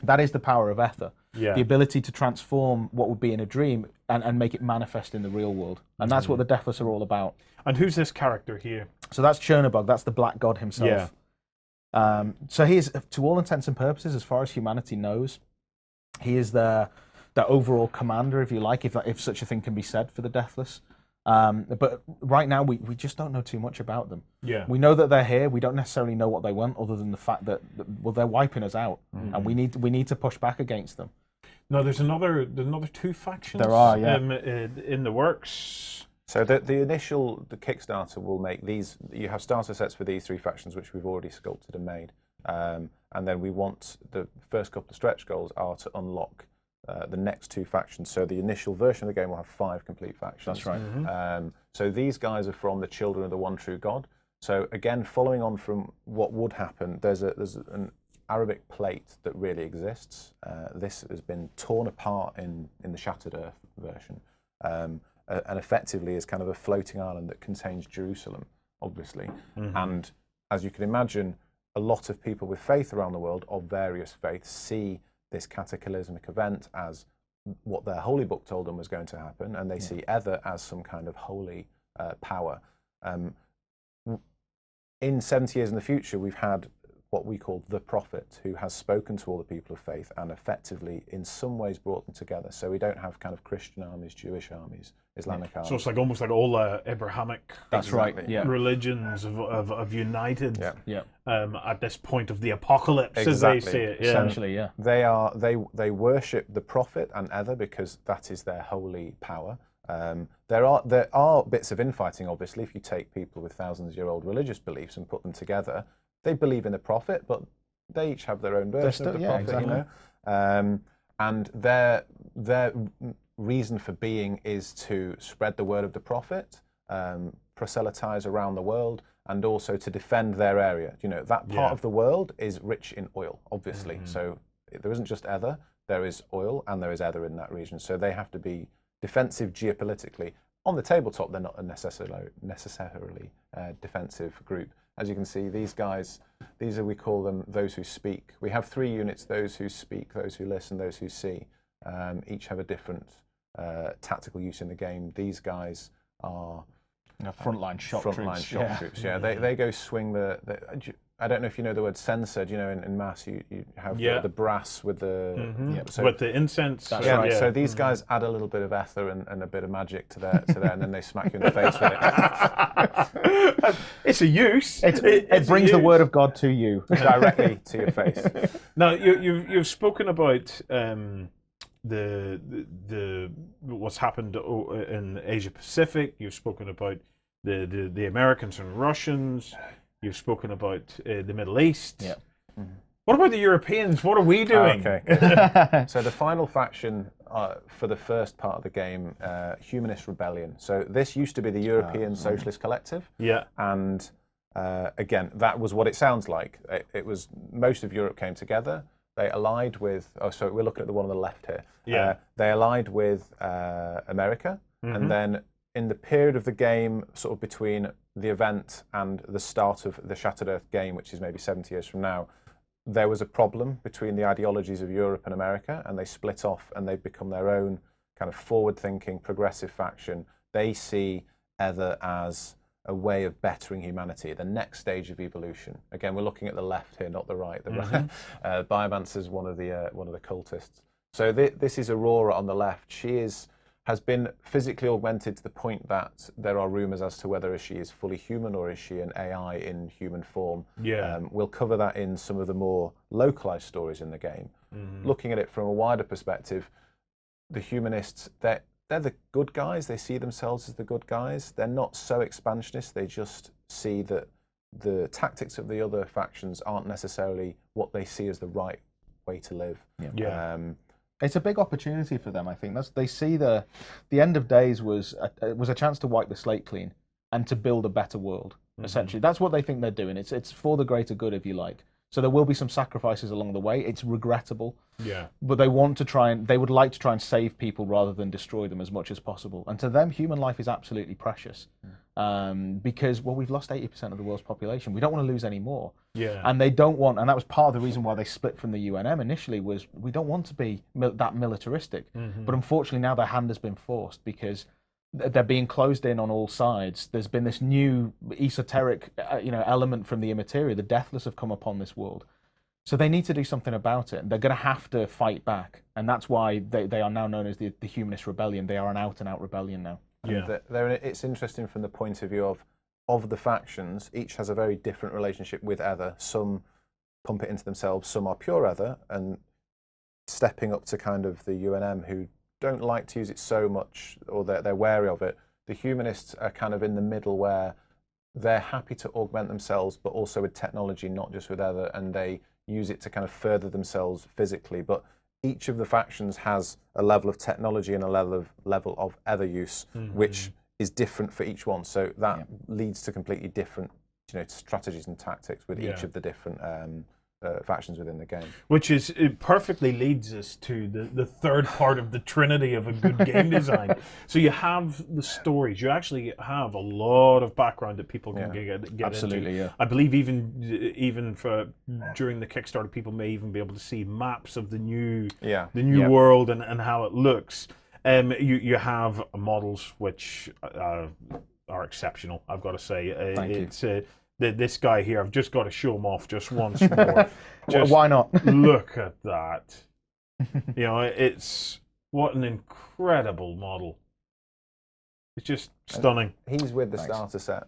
That is the power of Ether. Yeah. The ability to transform what would be in a dream and make it manifest in the real world. And that's what the Deathless are all about. And who's this character here? So that's Chernobog, that's the Black God himself. Yeah. So he is, to all intents and purposes, as far as humanity knows, he is the overall commander, if you like, if such a thing can be said for the Deathless. But right now, we just don't know too much about them. Yeah. We know that they're here. We don't necessarily know what they want, other than the fact that they're wiping us out, and we need to push back against them. No, there's another 2 factions. There are, yeah. In the works. So the Kickstarter will make these. You have starter sets for these 3 factions, which we've already sculpted and made, and then we want the first couple of stretch goals are to unlock the next 2 factions. So the initial version of the game will have 5 complete factions. That's right. So these guys are from the Children of the One True God. So again, following on from what would happen, there's an Arabic plate that really exists. This has been torn apart in the Shattered Earth version. And effectively is kind of a floating island that contains Jerusalem, obviously. And as you can imagine, a lot of people with faith around the world of various faiths see this cataclysmic event as what their holy book told them was going to happen, and they see Ether as some kind of holy power. In 70 years in the future, we've had what we call the prophet, who has spoken to all the people of faith and effectively in some ways brought them together. So we don't have kind of Christian armies, Jewish armies, Islamic armies. So it's like almost like all Abrahamic That's right. Yeah. religions of united Yeah. at this point of the apocalypse, as Exactly. they say it. Yeah. Essentially, yeah. They worship the prophet and Ether because that is their holy power. There are bits of infighting, obviously. If you take people with thousands-year-old religious beliefs and put them together, they believe in the prophet, but they each have their own version of the prophet, exactly. And their reason for being is to spread the word of the prophet, proselytize around the world, and also to defend their area. That part of the world is rich in oil, obviously. So there isn't just Ether, there is oil and there is Ether in that region. So they have to be defensive geopolitically. On the tabletop, they're not a necessarily defensive group. As you can see, these guys, we call them those who speak. We have 3 units: those who speak, those who listen, those who see. Each have a different tactical use in the game. These guys are Frontline shock troops. Yeah, they go swing the I don't know if you know the word censer. In mass you have the brass with the so with the incense. That's yeah, right. So these guys add a little bit of ether and a bit of magic to there, and then they smack you in the face with it. It's a use. It brings the word of God to you. Directly to your face. Now you've spoken about the what's happened in Asia Pacific. You've spoken about the Americans and Russians. You've spoken about the Middle East. Yeah. What about the Europeans? What are we doing? Okay. So the final faction for the first part of the game, Humanist Rebellion. So this used to be the European Socialist Collective. Yeah. And again, that was what it sounds like. It was most of Europe came together. They allied with. Oh, so we're looking at the one on the left here. Yeah. They allied with America, and then in the period of the game, sort of between the event and the start of the Shattered Earth game, which is maybe 70 years from now, there was a problem between the ideologies of Europe and America, and they split off and they've become their own kind of forward-thinking, progressive faction. They see Ether as a way of bettering humanity, the next stage of evolution. Again, we're looking at the left here, not the right. Biomancer is one of the cultists. So this is Aurora on the left. She has been physically augmented to the point that there are rumours as to whether she is fully human or is she an AI in human form. Yeah. We'll cover that in some of the more localised stories in the game. Looking at it from a wider perspective, the humanists, they're they're the good guys. They see themselves as the good guys. They're not so expansionist. They just see that the tactics of the other factions aren't necessarily what they see as the right way to live. Yeah. It's a big opportunity for them. I think they see the end of days was a chance to wipe the slate clean and to build a better world. Essentially, that's what they think they're doing. It's for the greater good, if you like. So there will be some sacrifices along the way. It's regrettable. Yeah. But they would like to try and save people rather than destroy them as much as possible. And to them, human life is absolutely precious. Because, well, we've lost 80% of the world's population. We don't want to lose any more. Yeah. And they don't want, and that was part of the reason why they split from the UNM initially, was we don't want to be that militaristic. But unfortunately now their hand has been forced because they're being closed in on all sides. There's been this new esoteric element from the immaterial. The deathless have come upon this world. So they need to do something about it. They're going to have to fight back. And that's why they are now known as the Humanist Rebellion. They are an out-and-out rebellion now. Yeah. It's interesting from the point of view of the factions. Each has a very different relationship with Ether. Some pump it into themselves. Some are pure Ether. And stepping up to kind of the UNM, who don't like to use it so much, or they're wary of it. The humanists are kind of in the middle where they're happy to augment themselves, but also with technology, not just with Ether, and they use it to kind of further themselves physically. But each of the factions has a level of technology and a level of Ether use, which is different for each one. So that leads to completely different, strategies and tactics with each of the different factions within the game. Which it perfectly leads us to the third part of the trinity of a good game design. So you have the stories. You actually have a lot of background that people can get Absolutely, into. yeah. I believe even for during the Kickstarter, people may even be able to see maps of the new world and how it looks. You have models which are exceptional, I've got to say. Thank you. This guy here, I've just got to show him off just once more. Why not? Look at that. It's what an incredible model. It's just stunning. And he's with the starter set.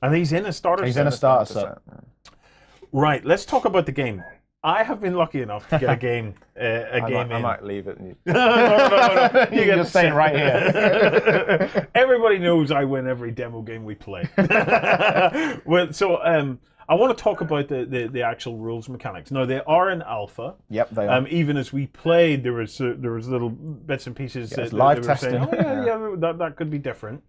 And he's in a starter set. He's in a starter set. Right, let's talk about the game. I have been lucky enough to get a game I might leave it. No. You're staying right here. Everybody knows I win every demo game we play. Well, so I want to talk about the actual rules mechanics. Now, they are in alpha. Yep, they are. Even as we played, there was little bits and pieces that live they were testing. saying, that could be different.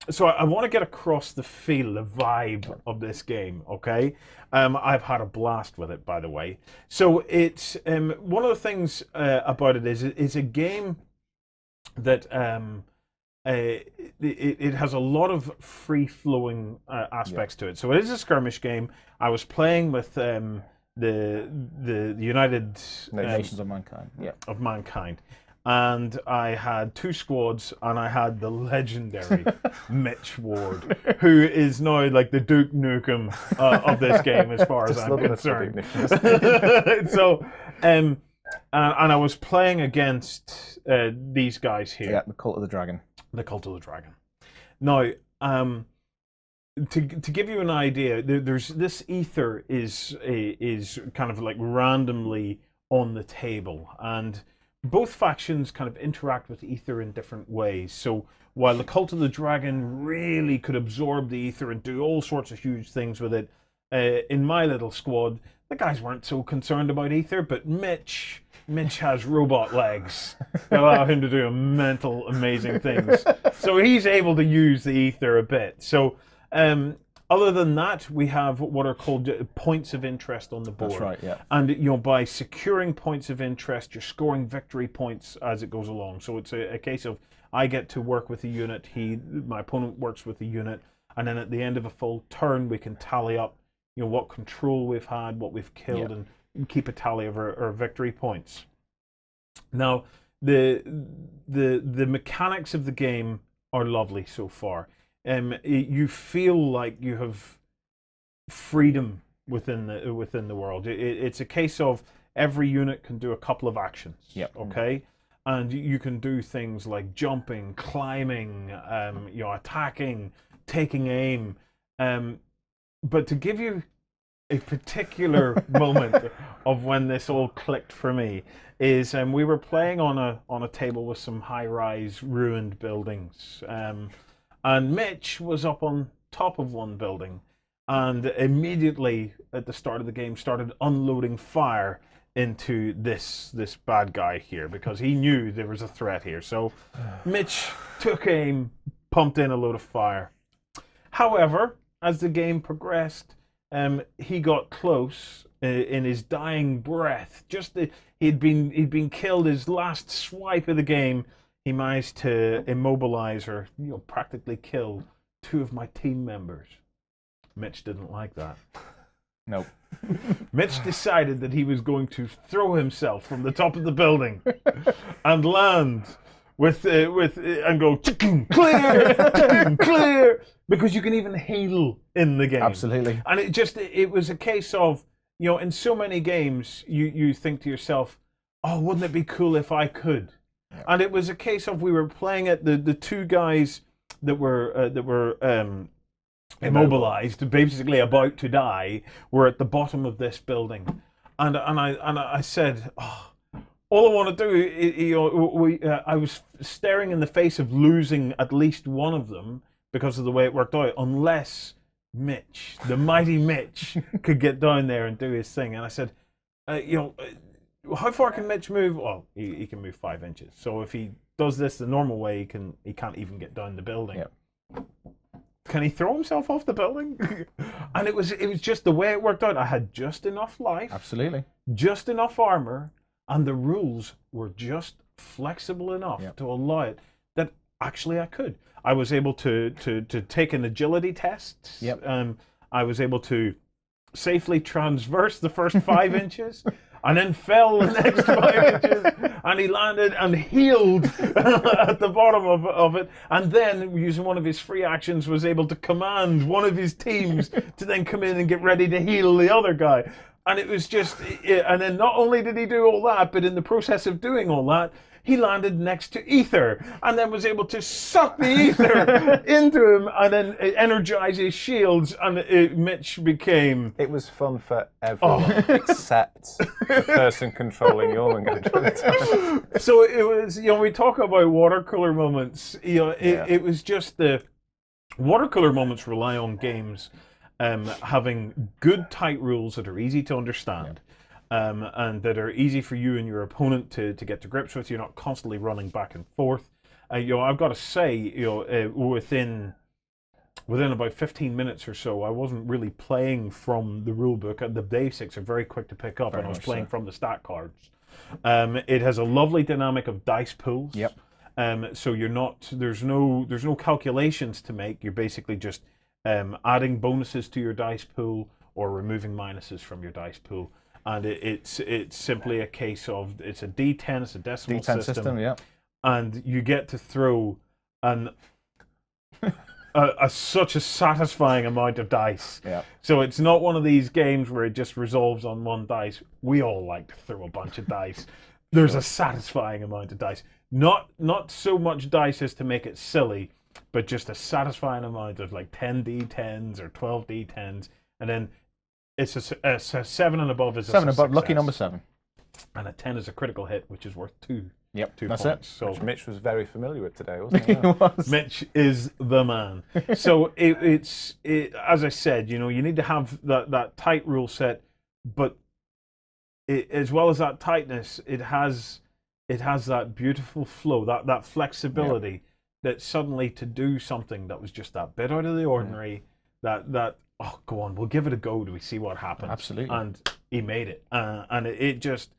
So I want to get across the feel, the vibe of this game, okay? I've had a blast with it, by the way. So it's one of the things about it is it's a game that it has a lot of free-flowing aspects to it. So it is a skirmish game. I was playing with the United Nations of Mankind. Yeah. Of Mankind. And I had two squads, and I had the legendary Mitch Ward, who is now like the Duke Nukem of this game, as far as I'm concerned. So, and I was playing against these guys here. Yeah, the Cult of the Dragon. The Cult of the Dragon. Now, to give you an idea, there's this ether is kind of like randomly on the table, and both factions kind of interact with ether in different ways. So while the Cult of the Dragon really could absorb the ether and do all sorts of huge things with it, in my little squad, the guys weren't so concerned about ether, but Mitch has robot legs that allow him to do amazing things. So he's able to use the ether a bit. So other than that, we have what are called points of interest on the board. That's right, yeah. And by securing points of interest, you're scoring victory points as it goes along. So it's a case of I get to work with a unit, my opponent works with a unit, and then at the end of a full turn, we can tally up, what control we've had, what we've killed, and keep a tally of our victory points. Now, the mechanics of the game are lovely so far. You feel like you have freedom within the world. It's a case of every unit can do a couple of actions. Yep. Okay, and you can do things like jumping, climbing, attacking, taking aim. But to give you a particular moment of when this all clicked for me is we were playing on a table with some high-rise ruined buildings, and Mitch was up on top of one building, and immediately at the start of the game started unloading fire into this bad guy here because he knew there was a threat here. So Mitch took aim, pumped in a load of fire. However, as the game progressed, he got close in his dying breath. He'd been killed. His last swipe of the game, he managed to immobilize or practically kill 2 of my team members. Mitch didn't like that. Nope. Mitch decided that he was going to throw himself from the top of the building and land and go clear, clear, because you can even heal in the game. Absolutely. And it was a case of, in so many games you think to yourself, oh, wouldn't it be cool if I could? Yeah. And it was a case of we were playing at the 2 guys that were immobilized, basically about to die, were at the bottom of this building, and I said, oh, all I want to do, I was staring in the face of losing at least one of them because of the way it worked out, unless Mitch, the mighty Mitch, could get down there and do his thing. And I said, how far can Mitch move? Well, he can move 5 inches. So if he does this the normal way, he can't even get down the building. Yep. Can he throw himself off the building? And it was just the way it worked out. I had just enough life. Absolutely. Just enough armor, and the rules were just flexible enough to allow it that actually I could. I was able to take an agility test. Yep. I was able to safely transverse the first 5 inches. And then fell the next 5 inches, and he landed and healed at the bottom of it. And then, using one of his free actions, was able to command one of his teams to then come in and get ready to heal the other guy. And it was just, and then not only did he do all that, but in the process of doing all that, he landed next to Ether, and then was able to suck the Ether into him, and then energize his shields, and Mitch became... It was fun for everyone, except the person controlling your engagement. So it was, we talk about water cooler moments, it was just the... Water cooler moments rely on games having good, tight rules that are easy to understand. And that are easy for you and your opponent to get to grips with. You're not constantly running back and forth. I've got to say, within about 15 minutes or so, I wasn't really playing from the rule book. The basics are very quick to pick up, and I was playing from the stat cards. It has a lovely dynamic of dice pools. Yep. So you're not. There's no calculations to make. You're basically just adding bonuses to your dice pool or removing minuses from your dice pool. And it's simply a case of, it's a D10, it's a decimal D10 system, yeah. And you get to throw such a satisfying amount of dice. Yeah. So it's not one of these games where it just resolves on one dice. We all like to throw a bunch of dice. There's a satisfying amount of dice. Not so much dice as to make it silly, but just a satisfying amount of like 10 D10s or 12 D10s, and then it's a 7 and above is 7 a above, success. Lucky number 7. And a 10 is a critical hit, which is worth 2. Yep, 2 that's points. it. So Which Mitch was very familiar with today, wasn't he? He was. Mitch is the man. So it's as I said, you need to have that tight rule set, but as well as that tightness, it has that beautiful flow, that flexibility, that suddenly to do something that was just that bit out of the ordinary, that oh, go on, we'll give it a go. Do we see what happens? Absolutely. And he made it, and it just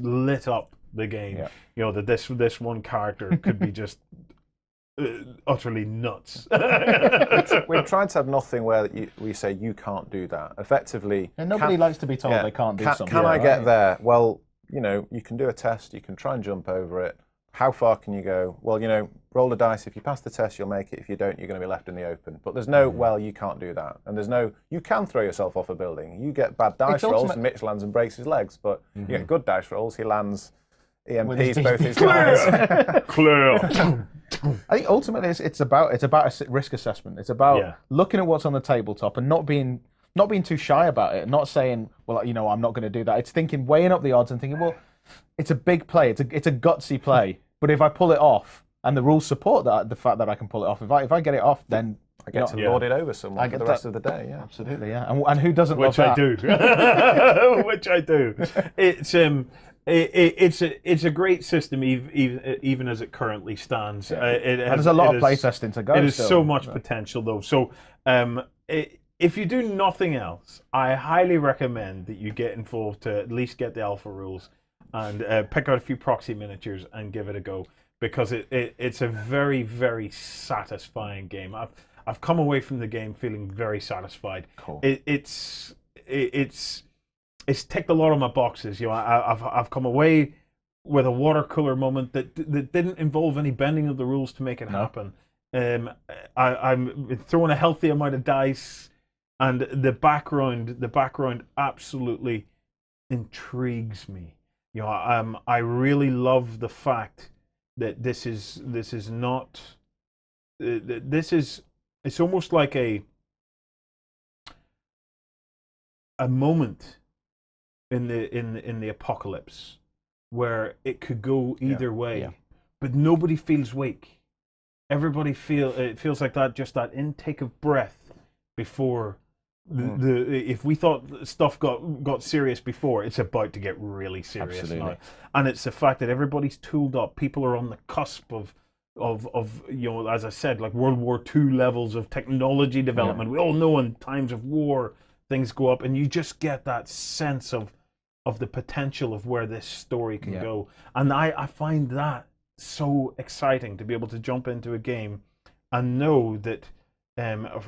lit up the game. Yeah. That this one character could be just utterly nuts. We're trying to have nothing where we say you can't do that. Effectively, And nobody likes to be told they can't do something. Can I get there? Well, you can do a test. You can try and jump over it. How far can you go? Well, roll the dice. If you pass the test, you'll make it. If you don't, you're going to be left in the open. But there's no, well, you can't do that. And there's no, you can throw yourself off a building. You get bad dice rolls, and Mitch lands and breaks his legs. But you get good dice rolls, he lands EMPs both his guys. Clear. I think ultimately it's about a risk assessment. It's about looking at what's on the tabletop and not being not being too shy about it, not saying, well, I'm not going to do that. It's thinking, weighing up the odds and thinking, well, it's a big play, it's a gutsy play, but if I pull it off, and the rules support that, the fact that I can pull it off, if I get it off, then I get to lord it over someone for the rest of the day. Yeah, absolutely, yeah. And who doesn't Which love I that? do. Which I do. It's a great system, even as it currently stands. There's a lot of playtesting to go. It has still. so much potential, though. So, if you do nothing else, I highly recommend that you get involved to at least get the alpha rules and pick out a few proxy miniatures and give it a go, because it's a very, very satisfying game. I've come away from the game feeling very satisfied. Cool. It's ticked a lot of my boxes. I've come away with a water cooler moment that didn't involve any bending of the rules to make it happen. I'm throwing a healthy amount of dice, and the background absolutely intrigues me. I really love the fact that this is not. It's almost like a moment in the apocalypse where it could go either way, but nobody feels weak. Everybody feels like that intake of breath before if we thought stuff got serious before, it's about to get really serious now. And it's the fact that everybody's tooled up. People are on the cusp of as I said, like World War II levels of technology development. We all know in times of war things go up, and you just get that sense of the potential of where this story can go. And I find that so exciting to be able to jump into a game and know that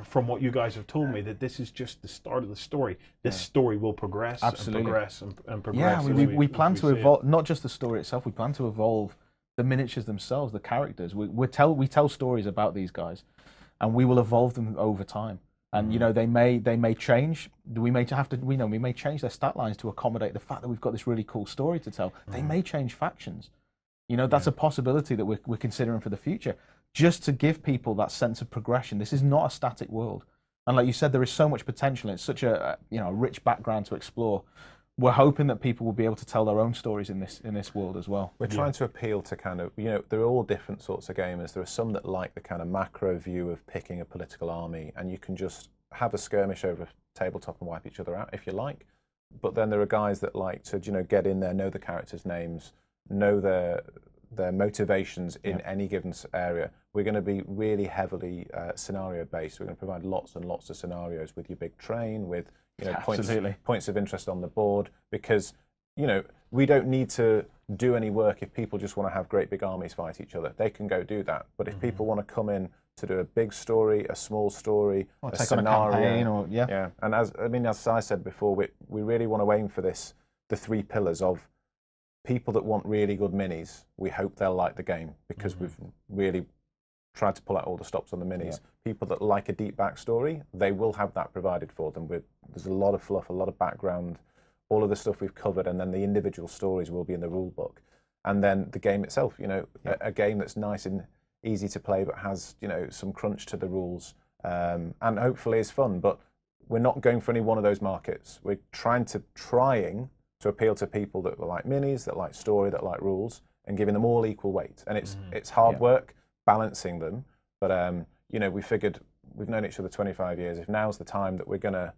from what you guys have told me, that this is just the start of the story. This story will progress and progress and progress. Yeah, we plan to evolve, not just the story itself, we plan to evolve the miniatures themselves, the characters. We tell stories about these guys, and we will evolve them over time. And they may change. We may change their stat lines to accommodate the fact that we've got this really cool story to tell. They may change factions. That's a possibility that we're considering for the future, just to give people that sense of progression. This is not a static world, and like you said, there is so much potential. It's such a rich background to explore. We're hoping that people will be able to tell their own stories in this world as well. We're trying to appeal to kind of, there are all different sorts of gamers. There are some that like the kind of macro view of picking a political army, and you can just have a skirmish over a tabletop and wipe each other out if you like. But then there are guys that like to, get in there, know the characters' names, know their motivations in any given area. We're going to be really heavily scenario based. We're going to provide lots and lots of scenarios with your big train, with points of interest on the board, because we don't need to do any work if people just want to have great big armies fight each other. They can go do that. But if people want to come in to do a big story, a small story, or a take scenario, on a campaign, and as I said before, we really want to aim for the three pillars of people that want really good minis. We hope they'll like the game, because we've really tried to pull out all the stops on the minis. People that like a deep backstory, they will have that provided for them. There's a lot of fluff, a lot of background, all of the stuff we've covered, and then the individual stories will be in the rule book. And then the game itself, a game that's nice and easy to play, but has some crunch to the rules, and hopefully is fun. But we're not going for any one of those markets. We're trying to appeal to people that like minis, that like story, that like rules, and giving them all equal weight. And it's hard work balancing them, but we figured we've known each other 25 years. If now's the time that we're going to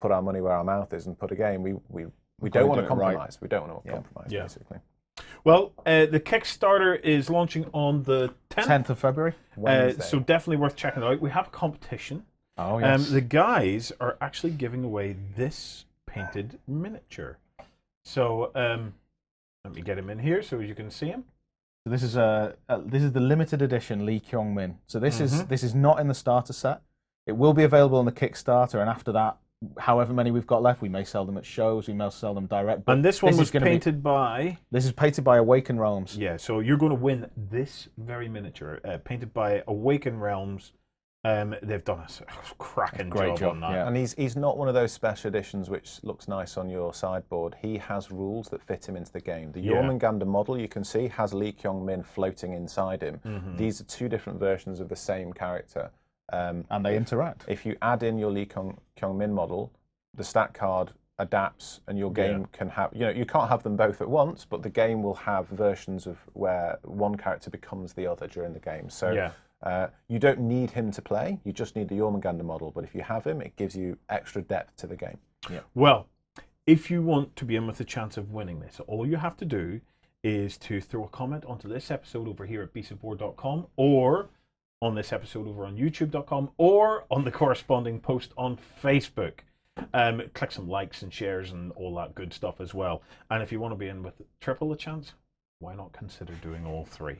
put our money where our mouth is and put a game, we don't want to compromise. Right. We don't want to compromise, basically. Well, the Kickstarter is launching on the 10th of February, so definitely worth checking it out. We have a competition. Oh yes. The guys are actually giving away this painted miniature. So let me get him in here so you can see him. So this is the limited edition Lee Kyung-min. So this is not in the starter set. It will be available on the Kickstarter, and after that, however many we've got left, we may sell them at shows, we may sell them direct. But and this one was painted by... This is painted by Awaken Realms. Yeah, so you're going to win this very miniature, painted by Awaken Realms. They've done a cracking job on that. Yeah. And he's not one of those special editions which looks nice on your sideboard. He has rules that fit him into the game. The Jormungandr model you can see has Lee Kyung-min floating inside him. These are two different versions of the same character. And they interact. If you add in your Lee Kyung-min model, the stat card adapts, and your game can have, you can't have them both at once, but the game will have versions of where one character becomes the other during the game. So you don't need him to play, you just need the Jormungandr model, but if you have him, it gives you extra depth to the game. Yeah. Well, if you want to be in with a chance of winning this, all you have to do is to throw a comment onto this episode over here at beastofwar.com, or on this episode over on youtube.com, or on the corresponding post on Facebook. Click some likes and shares and all that good stuff as well. And if you want to be in with triple the chance, why not consider doing all three?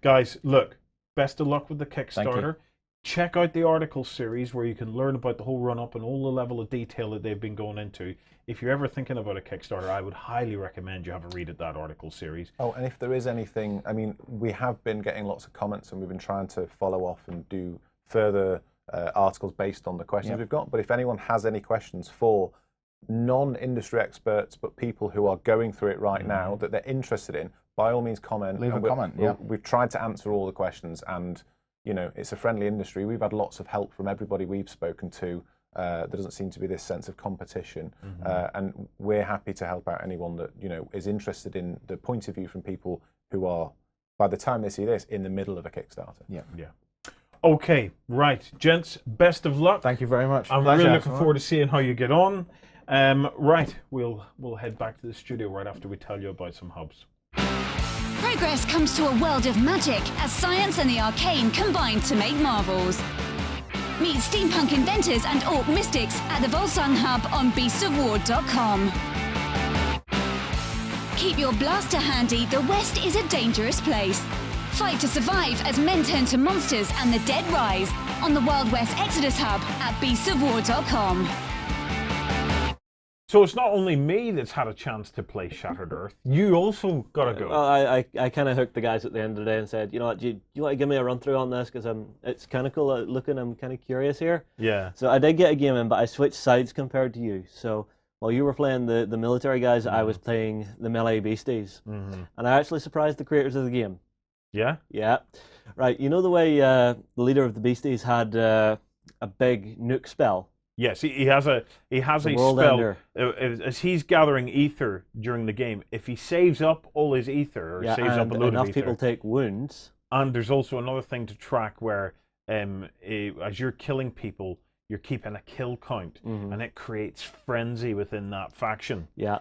Guys, look, best of luck with the Kickstarter. Check out the article series where you can learn about the whole run-up and all the level of detail that they've been going into. If you're ever thinking about a Kickstarter, I would highly recommend you have a read at that article series. Oh, and if there is anything, I mean, we have been getting lots of comments, and we've been trying to follow off and do further articles based on the questions we've got. But if anyone has any questions for non-industry experts, but people who are going through it right now that they're interested in, by all means comment. Leave a comment, We've tried to answer all the questions, and it's a friendly industry. We've had lots of help from everybody we've spoken to. There doesn't seem to be this sense of competition, and we're happy to help out anyone that is interested in the point of view from people who are, by the time they see this, in the middle of a Kickstarter. Yeah. Okay, right, gents, best of luck. Thank you very much. I'm really looking forward to seeing how you get on. Right, we'll head back to the studio right after we tell you about some hubs. Progress comes to a world of magic as science and the arcane combine to make marvels. Meet steampunk inventors and orc mystics at the Volsung Hub on beastsofwar.com. Keep your blaster handy, the West is a dangerous place. Fight to survive as men turn to monsters and the dead rise on the Wild West Exodus Hub at beastsofwar.com. So it's not only me that's had a chance to play Shattered Earth. You also got to go. Well, I kind of hooked the guys at the end of the day and said, you know what, do you want to give me a run through on this? Because it's kind of cool looking. I'm kind of curious here. Yeah. So I did get a game in, but I switched sides compared to you. So while you were playing the military guys, I was playing the melee beasties. And I actually surprised the creators of the game. Yeah? Yeah. Right, you know the way the leader of the beasties had a big nuke spell? Yes, he has a spell. Ender. As he's gathering ether during the game, if he saves up all his ether, or saves up a load enough of ether, people take wounds. And there's also another thing to track where as you're killing people, you're keeping a kill count, and it creates frenzy within that faction. Yeah.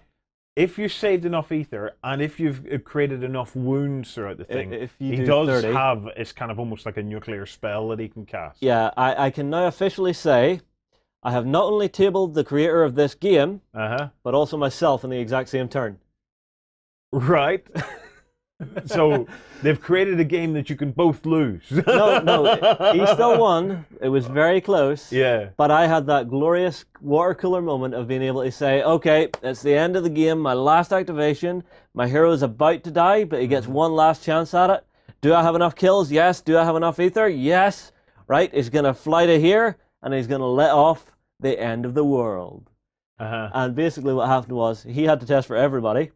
If you saved enough ether, and if you've created enough wounds throughout the thing, he do does 30, have, it's kind of almost like a nuclear spell that he can cast. Yeah, I can now officially say I have not only tabled the creator of this game, but also myself in the exact same turn. Right. So they've created a game that you can both lose. No, he still won. It was very close. Yeah. But I had that glorious water cooler moment of being able to say, okay, it's the end of the game, my last activation. My hero is about to die, but he gets one last chance at it. Do I have enough kills? Yes. Do I have enough ether? Yes. Right, he's going to fly to here, and he's going to let off the end of the world. And basically what happened was, he had to test for everybody.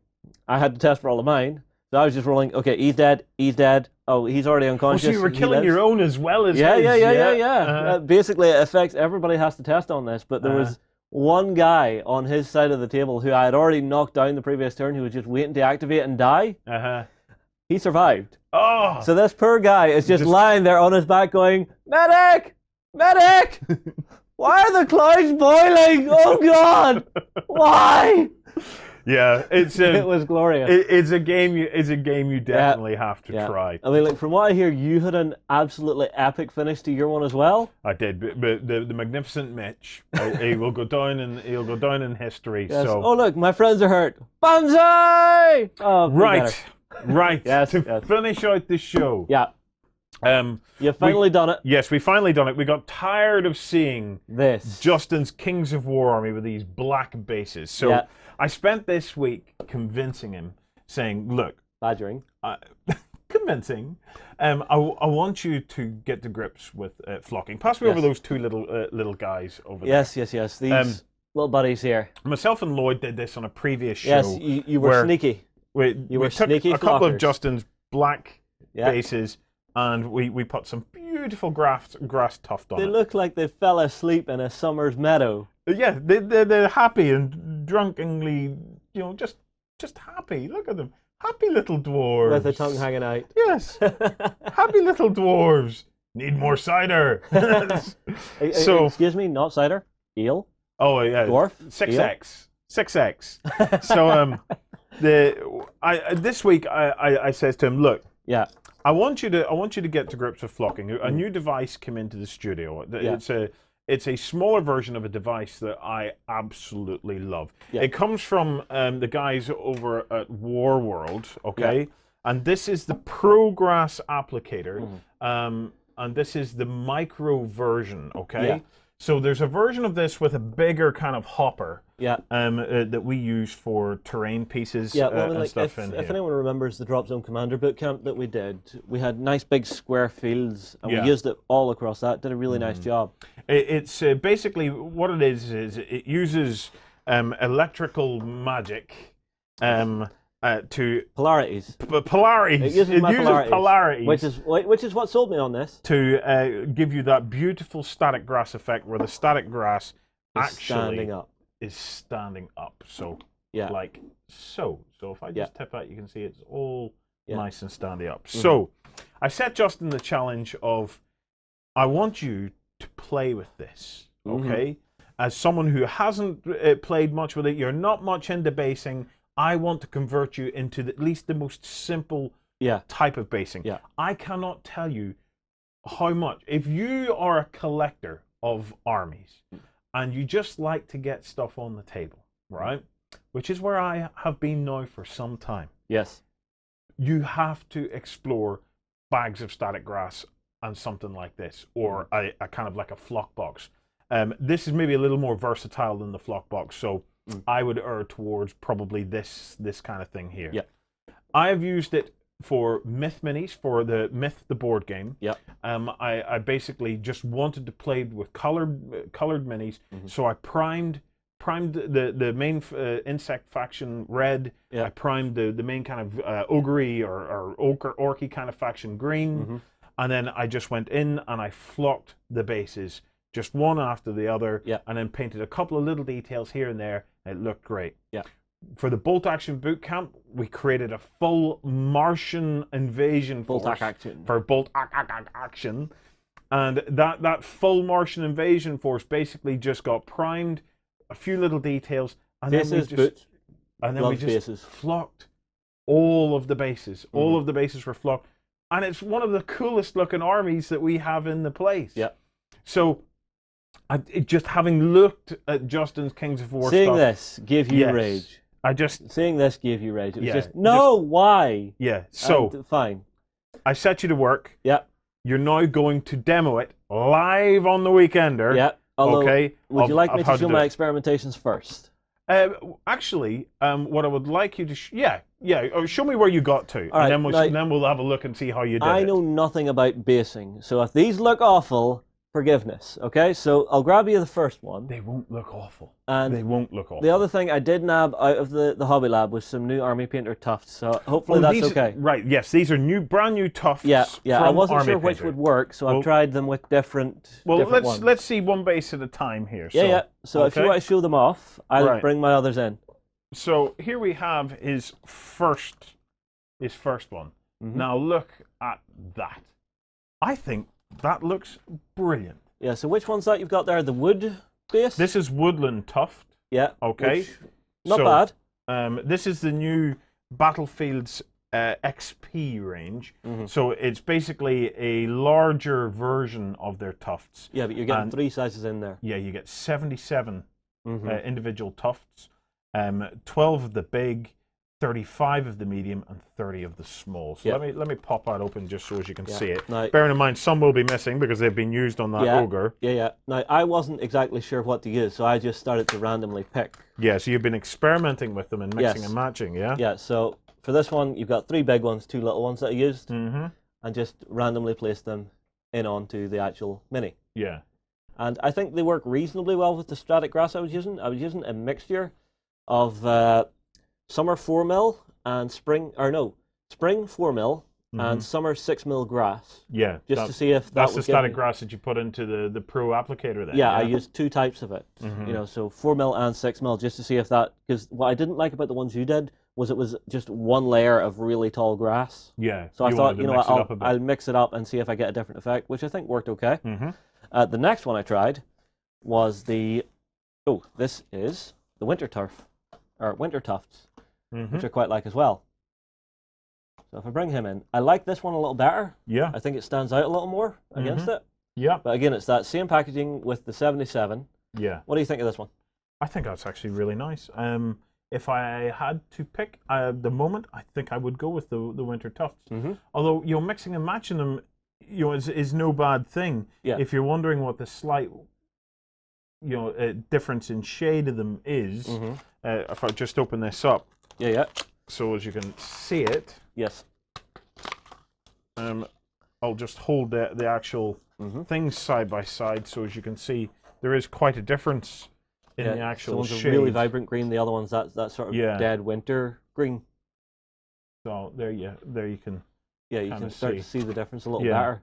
I had to test for all of mine. So I was just rolling, okay, he's dead. Oh, he's already unconscious. So you were killing your own as well as his. Yeah. Basically, it affects, everybody has to test on this, but there was one guy on his side of the table who I had already knocked down the previous turn, who was just waiting to activate and die. He survived. Oh! So this poor guy is just lying there on his back going, medic! Medic! Why are the clouds boiling? Oh God! Why? Yeah, it was glorious. It's a game you definitely have to try. I mean, like, from what I hear, you had an absolutely epic finish to your one as well. I did, but the magnificent Mitch, he will go down in history. Yes. So oh look, my friends are hurt. Banzai! Oh, right. Yes, finish out the show. Yeah. You've finally done it. Yes, we finally done it. We got tired of seeing this Justin's Kings of War army with these black bases. So I spent this week convincing him, saying, look, badgering, convincing. I want you to get to grips with flocking. Pass me over those two little guys over there. Yes. These little buddies here. Myself and Lloyd did this on a previous show. Yes, you were sneaky. We took sneaky a couple flockers. of Justin's black bases, and we put some beautiful grass tuft on They it. look like they fell asleep in a summer's meadow. Yeah, they're happy and drunkenly, just happy. Look at them, happy little dwarves With the tongue hanging out. Yes, happy little dwarves. Need more cider. So, Excuse me, not cider. Eel. oh yeah, Dwarf? 6x, 6x. So this week I says to him, look, Yeah. I want you to get to grips with flocking. A new device came into the studio. It's a smaller version of a device that I absolutely love. Yeah. It comes from the guys over at War World, okay? Yeah. And this is the Progress applicator, and this is the micro version, okay? Yeah. So there's a version of this with a bigger kind of hopper Yeah. that we use for terrain pieces Yeah, well, and stuff if in if here. anyone remembers the Drop Zone Commander bootcamp that we did, we had nice big square fields, and Yeah. we used it all across that. Did a really nice job. It's basically what it is it uses electrical magic to Polarities. polarities. It uses my polarities, which is what sold me on this. to give you that beautiful static grass effect, where the static grass It's actually standing up. is standing up. So Yeah. like so. So if I just tip out, you can see it's all Yeah. nice and standing up. So I set Justin the challenge of, I want you to play with this, okay? As someone who hasn't played much with it, you're not much into basing. I want to convert you into at least the most simple Yeah. type of basing. Yeah. I cannot tell you how much. If you are a collector of armies and you just like to get stuff on the table, right? Which is where I have been now for some time. Yes. You have to explore bags of static grass and something like this, or a kind of like a flock box. This is maybe a little more versatile than the flock box, so I would err towards probably this kind of thing here. Yeah. I have used it for Myth Minis, for the Myth the board game. Yeah. I basically just wanted to play with colored minis, so I primed the main insect faction red. Yeah. I primed the main kind of ogre or orky kind of faction green, and then I just went in and I flocked the bases just one after the other, Yeah. and then painted a couple of little details here and there. It looked great. Yeah. For the Bolt Action Boot Camp, we created a full Martian invasion Bolt force action. for Bolt Action, and that full Martian invasion force basically just got primed, a few little details, and Faces, then we just boots, and then we gloves, just bases. flocked all of the bases. All of the bases were flocked, and it's one of the coolest looking armies that we have in the place. Yeah. So, just having looked at Justin's Kings of War Seeing stuff, this gave you yes, rage. I just Seeing this gave you rage. It was Yeah, just, no, why? yeah. So And fine. I set you to work. Yeah. You're now going to demo it live on the Weekender. Yeah. Although, Okay. would you like me how to show do my it. experimentations first? Actually, what I would like you to show me where you got to, All right, and now- then we'll have a look and see how you did I it. know nothing about basing, so if these look awful, forgiveness. Okay, so I'll grab you the first one. They won't look awful. And They won't look awful. the other thing I did nab out of the Hobby Lab was some new Army Painter tufts, so hopefully that's these, okay. Right, yes, these are brand new tufts. Yeah, yeah. I from wasn't Army sure which Painter. would work, so Well- I've tried them with different Well, ones. let's see one base at a time here. Yeah, so, yeah. So if you okay. want to show them off, I'll Right. bring my others in. So here we have his first one. Mhm. Now look at that. I think that looks brilliant. Yeah. So which one's that you've got there? The wood base. This is Woodland Tuft. Yeah. Okay. which- not So, bad. This is the new Battlefield's XP range. Mm-hmm. So it's basically a larger version of their tufts. Yeah, but you're getting and- 3 sizes in there. Yeah, you get 77 Mhm. individual tufts, 12 of the big, 35 of the medium, and 30 of the small. So Yeah. let me pop that open just so as you can Yeah. see it. Now- Bearing in mind some will be missing because they've been used on that Yeah. ogre. Yeah, yeah. Now I wasn't exactly sure what to use, so I just started to randomly pick. Yeah, so you've been experimenting with them and mixing Yes. and matching, yeah? Yeah. So for this one, you've got 3 big ones, 2 little ones that I used, Mm-hmm. and just randomly placed them in onto the actual mini. Yeah. And I think they work reasonably well with the static grass I was using. I was using a mixture of summer 4mm and spring 4mm and summer 6mm grass. Yeah. Just to see if that's that the static grass that you put into the Pro applicator then. Yeah, I used 2 types of it. You know, so 4mm and 6mm, just to see if that, because what I didn't like about the ones you did was it was just one layer of really tall grass. Yeah. So I thought, you know what, I'll I'll mix it up and see if I get a different effect, which I think worked okay. The next one I tried was this is the winter turf, or winter tufts, which I quite like as well. So if I bring him in, I like this one a little better. Yeah. I think it stands out a little more against it. Yeah. But again, it's that same packaging with the 77. Yeah. What do you think of this one? I think that's actually really nice. If I had to pick the moment, I think I would go with the winter tufts. Although, you know, mixing and matching them, you know, is no bad thing. Yeah. If you're wondering what the slight, you know, difference in shade of them is, if I just open this up. Yeah. So as you can see it. Yes. I'll just hold the actual things side by side, so as you can see, there is quite a difference in the actual one's shade. a really vibrant green, the other one's that sort of dead winter green. So there you can. Yeah, you can start to see the difference a little Yeah. better.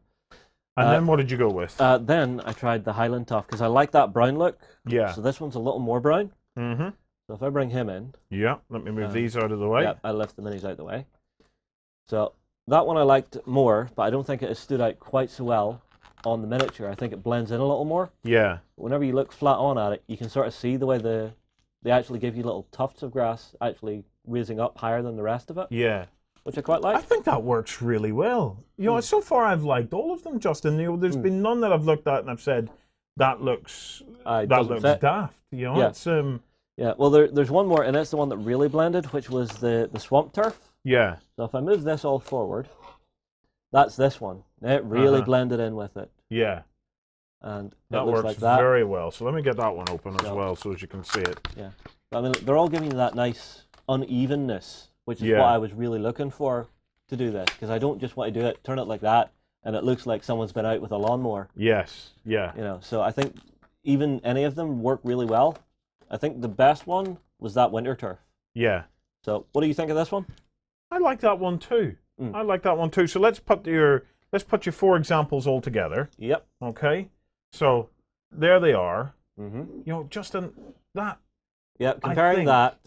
And then what did you go with? Then I tried the Highland Tuft because I like that brown look. Yeah. So this one's a little more brown. Mm-hmm. So if I bring him in. Yeah. Let me move these out of the way. Yeah, I left the minis out of the way. So that one I liked more, but I don't think it has stood out quite so well on the miniature. I think it blends in a little more. Yeah. Whenever you look flat on at it, you can sort of see the way they actually give you little tufts of grass actually raising up higher than the rest of it. Yeah. Which I quite like. I think that works really well. You know, so far I've liked all of them, Justin. You know, there's been none that I've looked at and I've said that looks fit. daft. You know, Yeah. it's Yeah, well, there's one more, and it's the one that really blended, which was the swamp turf. yeah. So if I move this all forward, that's this one. It really blended in with it, Yeah. and That it looks works like that. very well. So let me get that one open as well, so as you can see it. Yeah, I mean, they're all giving you that nice unevenness, which is Yeah. what I was really looking for to do this, because I don't just want to do it, turn it like that, and it looks like someone's been out with a lawnmower. Yes. Yeah. You know, so I think even any of them work really well. I think the best one was that winter turf. Yeah. So what do you think of this one? I like that one too. I like that one too. So let's put your 4 examples all together. Yep. Okay. So there they are. Mm-hmm. You know, Justin, that. Yeah, comparing think, that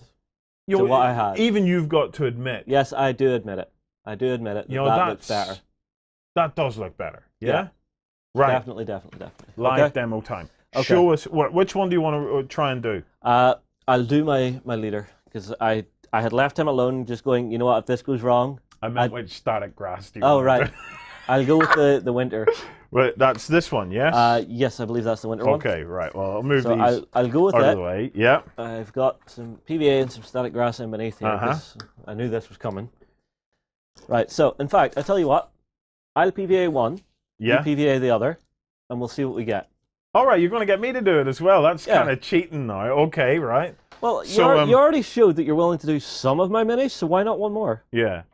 you to know, what I had. Even you've got to admit. Yes, I do admit it. I do admit it. You know, that looks better. That does look better. Yeah. Yeah. Right. Definitely. Live demo time. Okay. Show us which one do you want to try and do? I'll do my leader because I had left him alone, just going. You know what? If this goes wrong, I meant which static grass do you oh want right, to do? I'll go with the winter. Right, that's this one, yes? Yes, I believe that's the winter one. Okay, right. Well, I'll move So these I'll go with out of it. the way. Yeah. I've got some PVA and some static grass in beneath here. 'Cause I knew this was coming. Right. So in fact, I tell you what, I'll PVA one. Yeah. You PVA the other, and we'll see what we get. All right, you're going to get me to do it as well. That's Yeah. kind of cheating now. Okay, right. Well, So, you already showed that you're willing to do some of my minis, so why not one more? Yeah.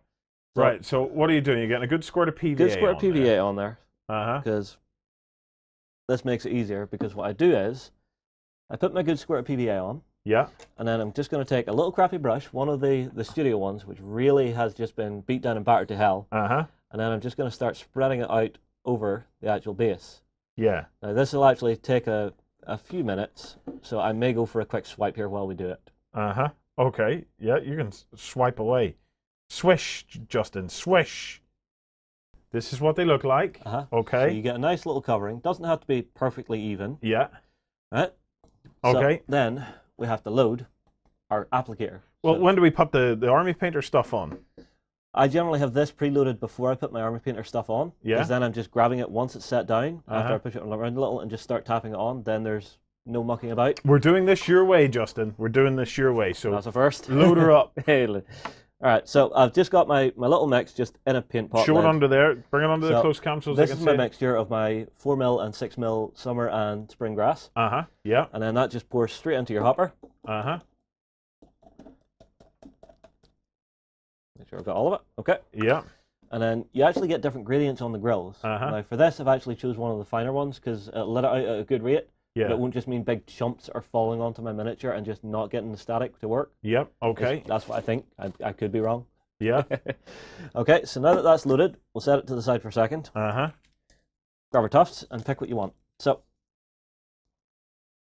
So- Right. So what are you doing? You're getting a good squirt of PVA. Good square on PVA on there. There. Because this makes it easier, because what I do is I put my good squirt of PVA on, Yeah. and then I'm just going to take a little crappy brush, one of the studio ones, which really has just been beat down and battered to hell, and then I'm just going to start spreading it out over the actual base. Yeah. Now this will actually take a few minutes, so I may go for a quick swipe here while we do it. Okay. Yeah, you can swipe away. Swish, Justin. Swish. This is what they look like. So Okay. you get a nice little covering. Doesn't have to be perfectly even. Yeah. Right? Okay. So then we have to load our applicator. Well, So when do we put the army painter stuff on? I generally have this preloaded before I put my army painter stuff on. Yeah. Because then I'm just grabbing it once it's set down, after I push it around a little and just start tapping it on. Then there's no mucking about. We're doing this your way, Justin. We're doing this your way. So That's a first. load her up. All right, so I've just got my little mix just in a paint pot. Show it lid. under there. Bring it under the So close cam so they This can is see my it. mixture of my 4mm and 6mm summer and spring grass. Yeah. And then that just pours straight into your hopper. Make sure I've got all of it. Okay. Yeah. And then you actually get different gradients on the grills. Now for this, I've actually chose one of the finer ones because it'll let it out at a good rate. Yeah. But it won't just mean big chumps are falling onto my miniature and just not getting the static to work. Yep. Okay. That's what I think. I could be wrong. Yeah. Okay, so now that that's loaded, we'll set it to the side for a second. Uh-huh. Grab our tufts and pick what you want. So,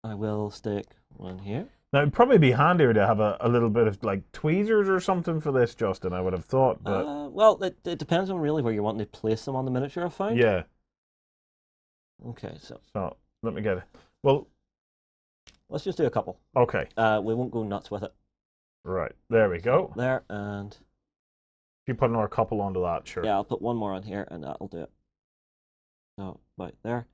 I will stick one here. Now, it'd probably be handier to have a little bit of, like, tweezers or something for this, Justin, I would have thought, but... Well, it depends on really where you want to place them on the miniature, I find. Yeah. Okay, so Let me get it. Well... let's just do a couple. Okay. We won't go nuts with it. Right. There we go. There, and... If you put another couple onto that, sure. yeah, I'll put one more on here, and that'll do it. So, right there.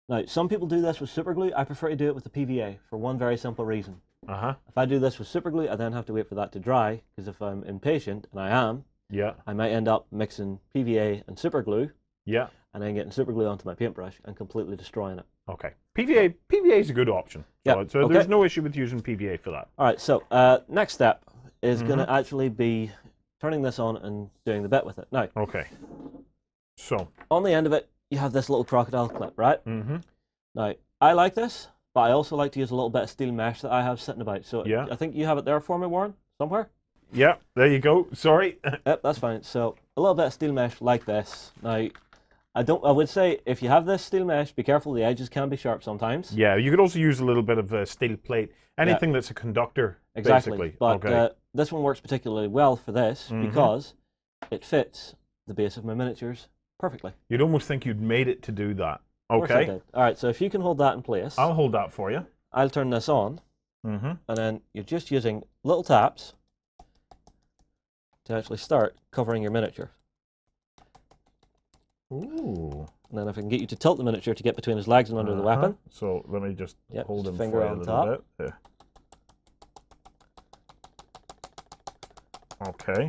Now, some people do this with super glue. I prefer to do it with the PVA for one very simple reason. Uh-huh. If I do this with super glue, I then have to wait for that to dry, because if I'm impatient, and I am, Yeah. I might end up mixing PVA and super glue, Yeah. and then getting super glue onto my paintbrush and completely destroying it. Okay. PVA is a good option. Yeah, So okay. there's no issue with using PVA for that. All right, so next step is going to actually be turning this on and doing the bit with it. Now, Okay. So. on the end of it, you have this little crocodile clip, right? Mm-hmm. Now, I like this, but I also like to use a little bit of steel mesh that I have sitting about. So Yeah. I think you have it there for me, Warren, somewhere? Yeah. There you go. Sorry. Yep, that's fine. So a little bit of steel mesh like this. Now, I would say if you have this steel mesh, be careful, the edges can be sharp sometimes. Yeah. You could also use a little bit of steel plate. Anything that's a conductor, Exactly. basically. But Okay. this one works particularly well for this because it fits the base of my miniatures perfectly. You'd almost think you'd made it to do that. Of course I Okay. did. All right, so if you can hold that in place, I'll hold that for you. I'll turn this on, Mm-hmm. and then you're just using little taps to actually start covering your miniature. Ooh. And then if I can get you to tilt the miniature to get between his legs and under the weapon. So let me just Yep, hold just him finger for you a on little top. bit. Yeah. Okay.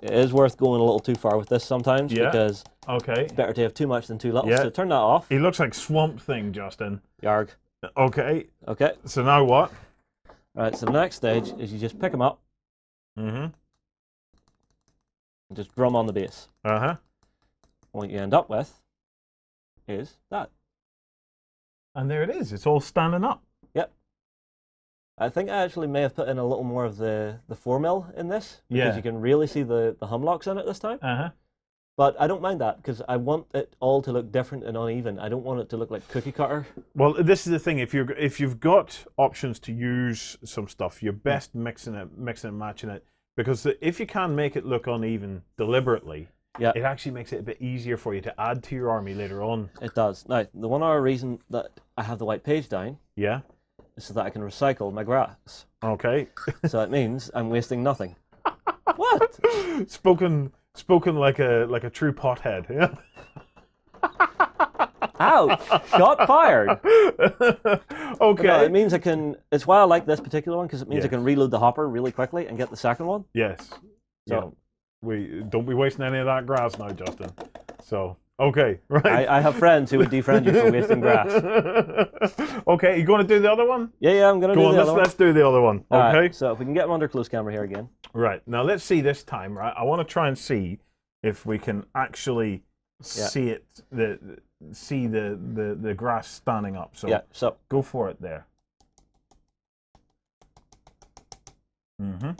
It is worth going a little too far with this sometimes Yeah. because Okay. it's better to have too much than too little. Yeah. So turn that off. He looks like Swamp Thing, Justin. Yarg. Okay. Okay. So now what? All right, so the next stage is you just pick them up Mm-hmm. and just drum on the base. Uh-huh. What you end up with is that. And there it is. It's all standing up. Yep. I think I actually may have put in a little more of the 4mm in this because Yeah. you can really see the humlocks in it this time. Uh-huh. But I don't mind that because I want it all to look different and uneven. I don't want it to look like cookie cutter. Well, this is the thing. If you've got options to use some stuff, you're best mixing and matching it, because if you can make it look uneven deliberately, Yeah. it actually makes it a bit easier for you to add to your army later on. It does. Now, the one other reason that I have the white page down Yeah. is so that I can recycle my grass. Okay. So it means I'm wasting nothing. What? Spoken like a true pothead. Yeah. Ouch! Shot fired. Okay. No, it means I can. It's why I like this particular one because it means I Yes. can reload the hopper really quickly and get the second one. Yes. So- We don't be wasting any of that grass now, Justin. So okay, right. I have friends who would defriend you for wasting grass. Okay, you going to do the other one? Yeah, I'm gonna Go do on, the other one. let's do the other one. All Okay. right, so if we can get him under close camera here again. Right. Now let's see this time, right? I want to try and see if we can actually see it see the grass standing up. So Yeah. So go for it there. Mm-hmm.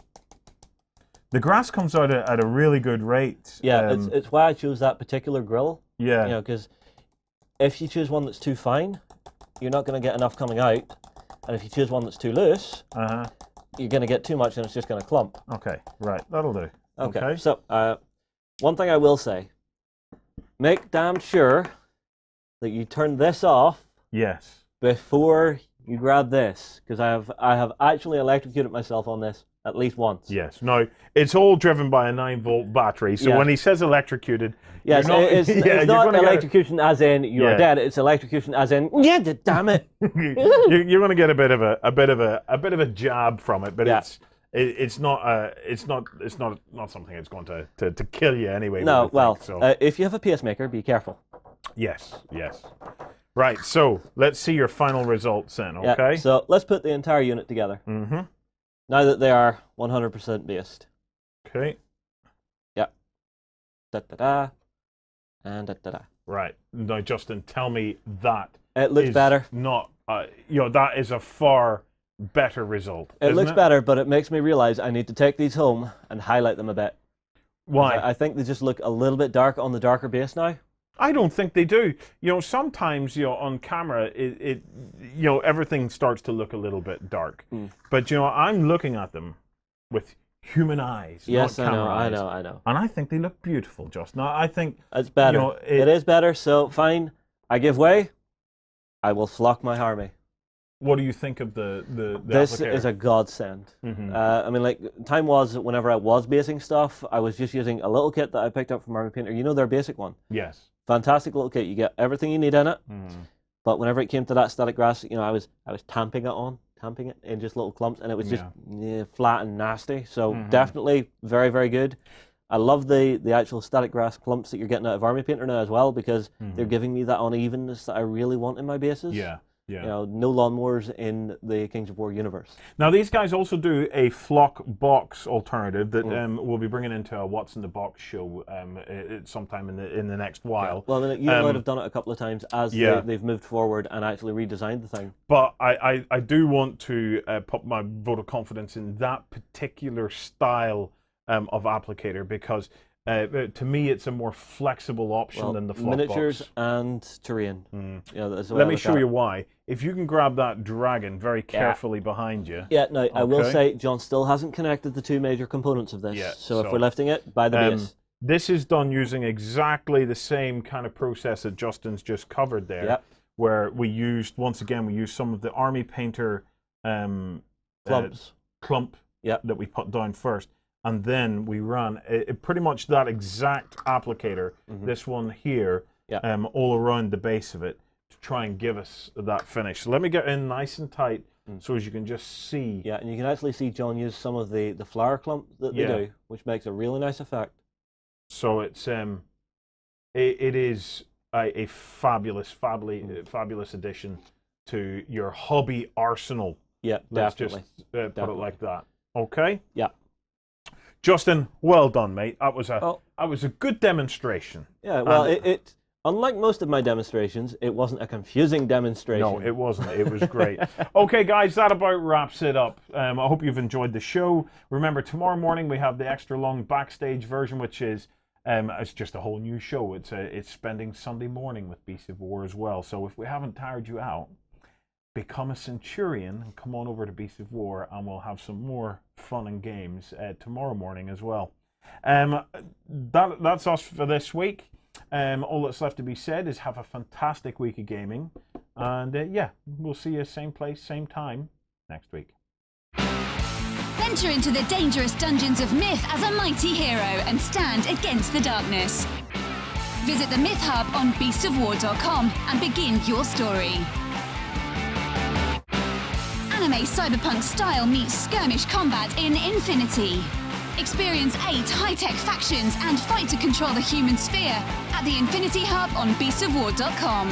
The grass comes out at a really good rate. yeah, it's why I chose that particular grill. Yeah. You know, because if you choose one that's too fine, you're not going to get enough coming out, and if you choose one that's too loose, Uh-huh. you're going to get too much and it's just going to clump. Okay. Right. That'll do. Okay. So one thing I will say: make damn sure that you turn this off Yes. before you grab this, because I have actually electrocuted myself on this at least once. Yes. Now, it's all driven by a 9-volt battery. So Yeah. when he says electrocuted, Yes, you're not, it's you're not gonna get electrocution as in you Yeah. are dead. It's electrocution as in yeah, damn it. you're going to get a bit of a jab from it, but Yeah. it's not something that's going to kill you anyway. No, we would well, think, so. if you have a pacemaker, be careful. Yes. Right. So let's see your final results then. Yeah, Okay. so let's put the entire unit together. Mm-hmm. Now that they are 100% based. Okay. Da-da-da, and da-da-da. Right. Now, Justin, tell me that It looks is better. not. That is a far better result. It isn't looks better, but it makes me realize I need to take these home and highlight them a bit. Why? I think they just look a little bit dark on the darker base now. I don't think they do. You know, sometimes, you know, on camera, you know, everything starts to look a little bit dark. But, you know, I'm looking at them with human eyes, Yes, not camera eyes. I know. And I think they look beautiful, Justin. I think It's better. You know, it is better, so fine. I give way. I will flock my army. What do you think of the This applicator? is a godsend. I mean, like, time was that whenever I was basing stuff, I was just using a little kit that I picked up from Army Painter. You know their basic one? Yes. Fantastic little kit. You get everything you need in it. But whenever it came to that static grass, you know, I was tamping it in just little clumps, and it was just flat and nasty. So definitely very, very good. I love the actual static grass clumps that you're getting out of Army Painter now as well, because they're giving me that unevenness that I really want in my bases. Yeah. You know, no lawnmowers in the Kings of War universe. Now, these guys also do a flock box alternative that we'll be bringing into a What's in the Box show sometime in the next while. Well, I mean, you might have done it a couple of times as they've moved forward and actually redesigned the thing. But I do want to put my vote of confidence in that particular style of applicator, because to me it's a more flexible option than the flock miniatures box. and terrain. Yeah, that's the way Let I me look show at you it. why. If you can grab that dragon very carefully behind you. Yeah, no, I will Okay. say John still hasn't connected the two major components of this. Yeah, so if so, we're lifting it, by the base. This is done using exactly the same kind of process that Justin's just covered there, Yep. where we used some of the Army Painter Clumps. clump that we put down first, and then we ran pretty much that exact applicator, this one here, all around the base of it, to try and give us that finish. So let me get in nice and tight, so as you can just see. Yeah, and you can actually see John use some of the flower clump that they do, which makes a really nice effect. So it's it is a fabulous addition to your hobby arsenal. Yeah, Let's definitely. just put it like that. Okay. Yeah. Justin, well done, mate. That was a good demonstration. Yeah, well, it unlike most of my demonstrations, it wasn't a confusing demonstration. No, it wasn't. It was great. Okay, guys, that about wraps it up. I hope you've enjoyed the show. Remember, tomorrow morning we have the extra long backstage version, which is it's just a whole new show. It's spending Sunday morning with Beasts of War as well. So if we haven't tired you out, become a Centurion and come on over to Beasts of War, and we'll have some more fun and games tomorrow morning as well. That's us for this week. All that's left to be said is have a fantastic week of gaming, and yeah, we'll see you same place, same time next week. Venture into the dangerous dungeons of myth as a mighty hero and stand against the darkness. Visit the Myth Hub on beastsofwar.com and begin your story. Anime cyberpunk style meets skirmish combat in Infinity. Experience 8 high-tech factions and fight to control the human sphere at the Infinity Hub on beastsofwar.com.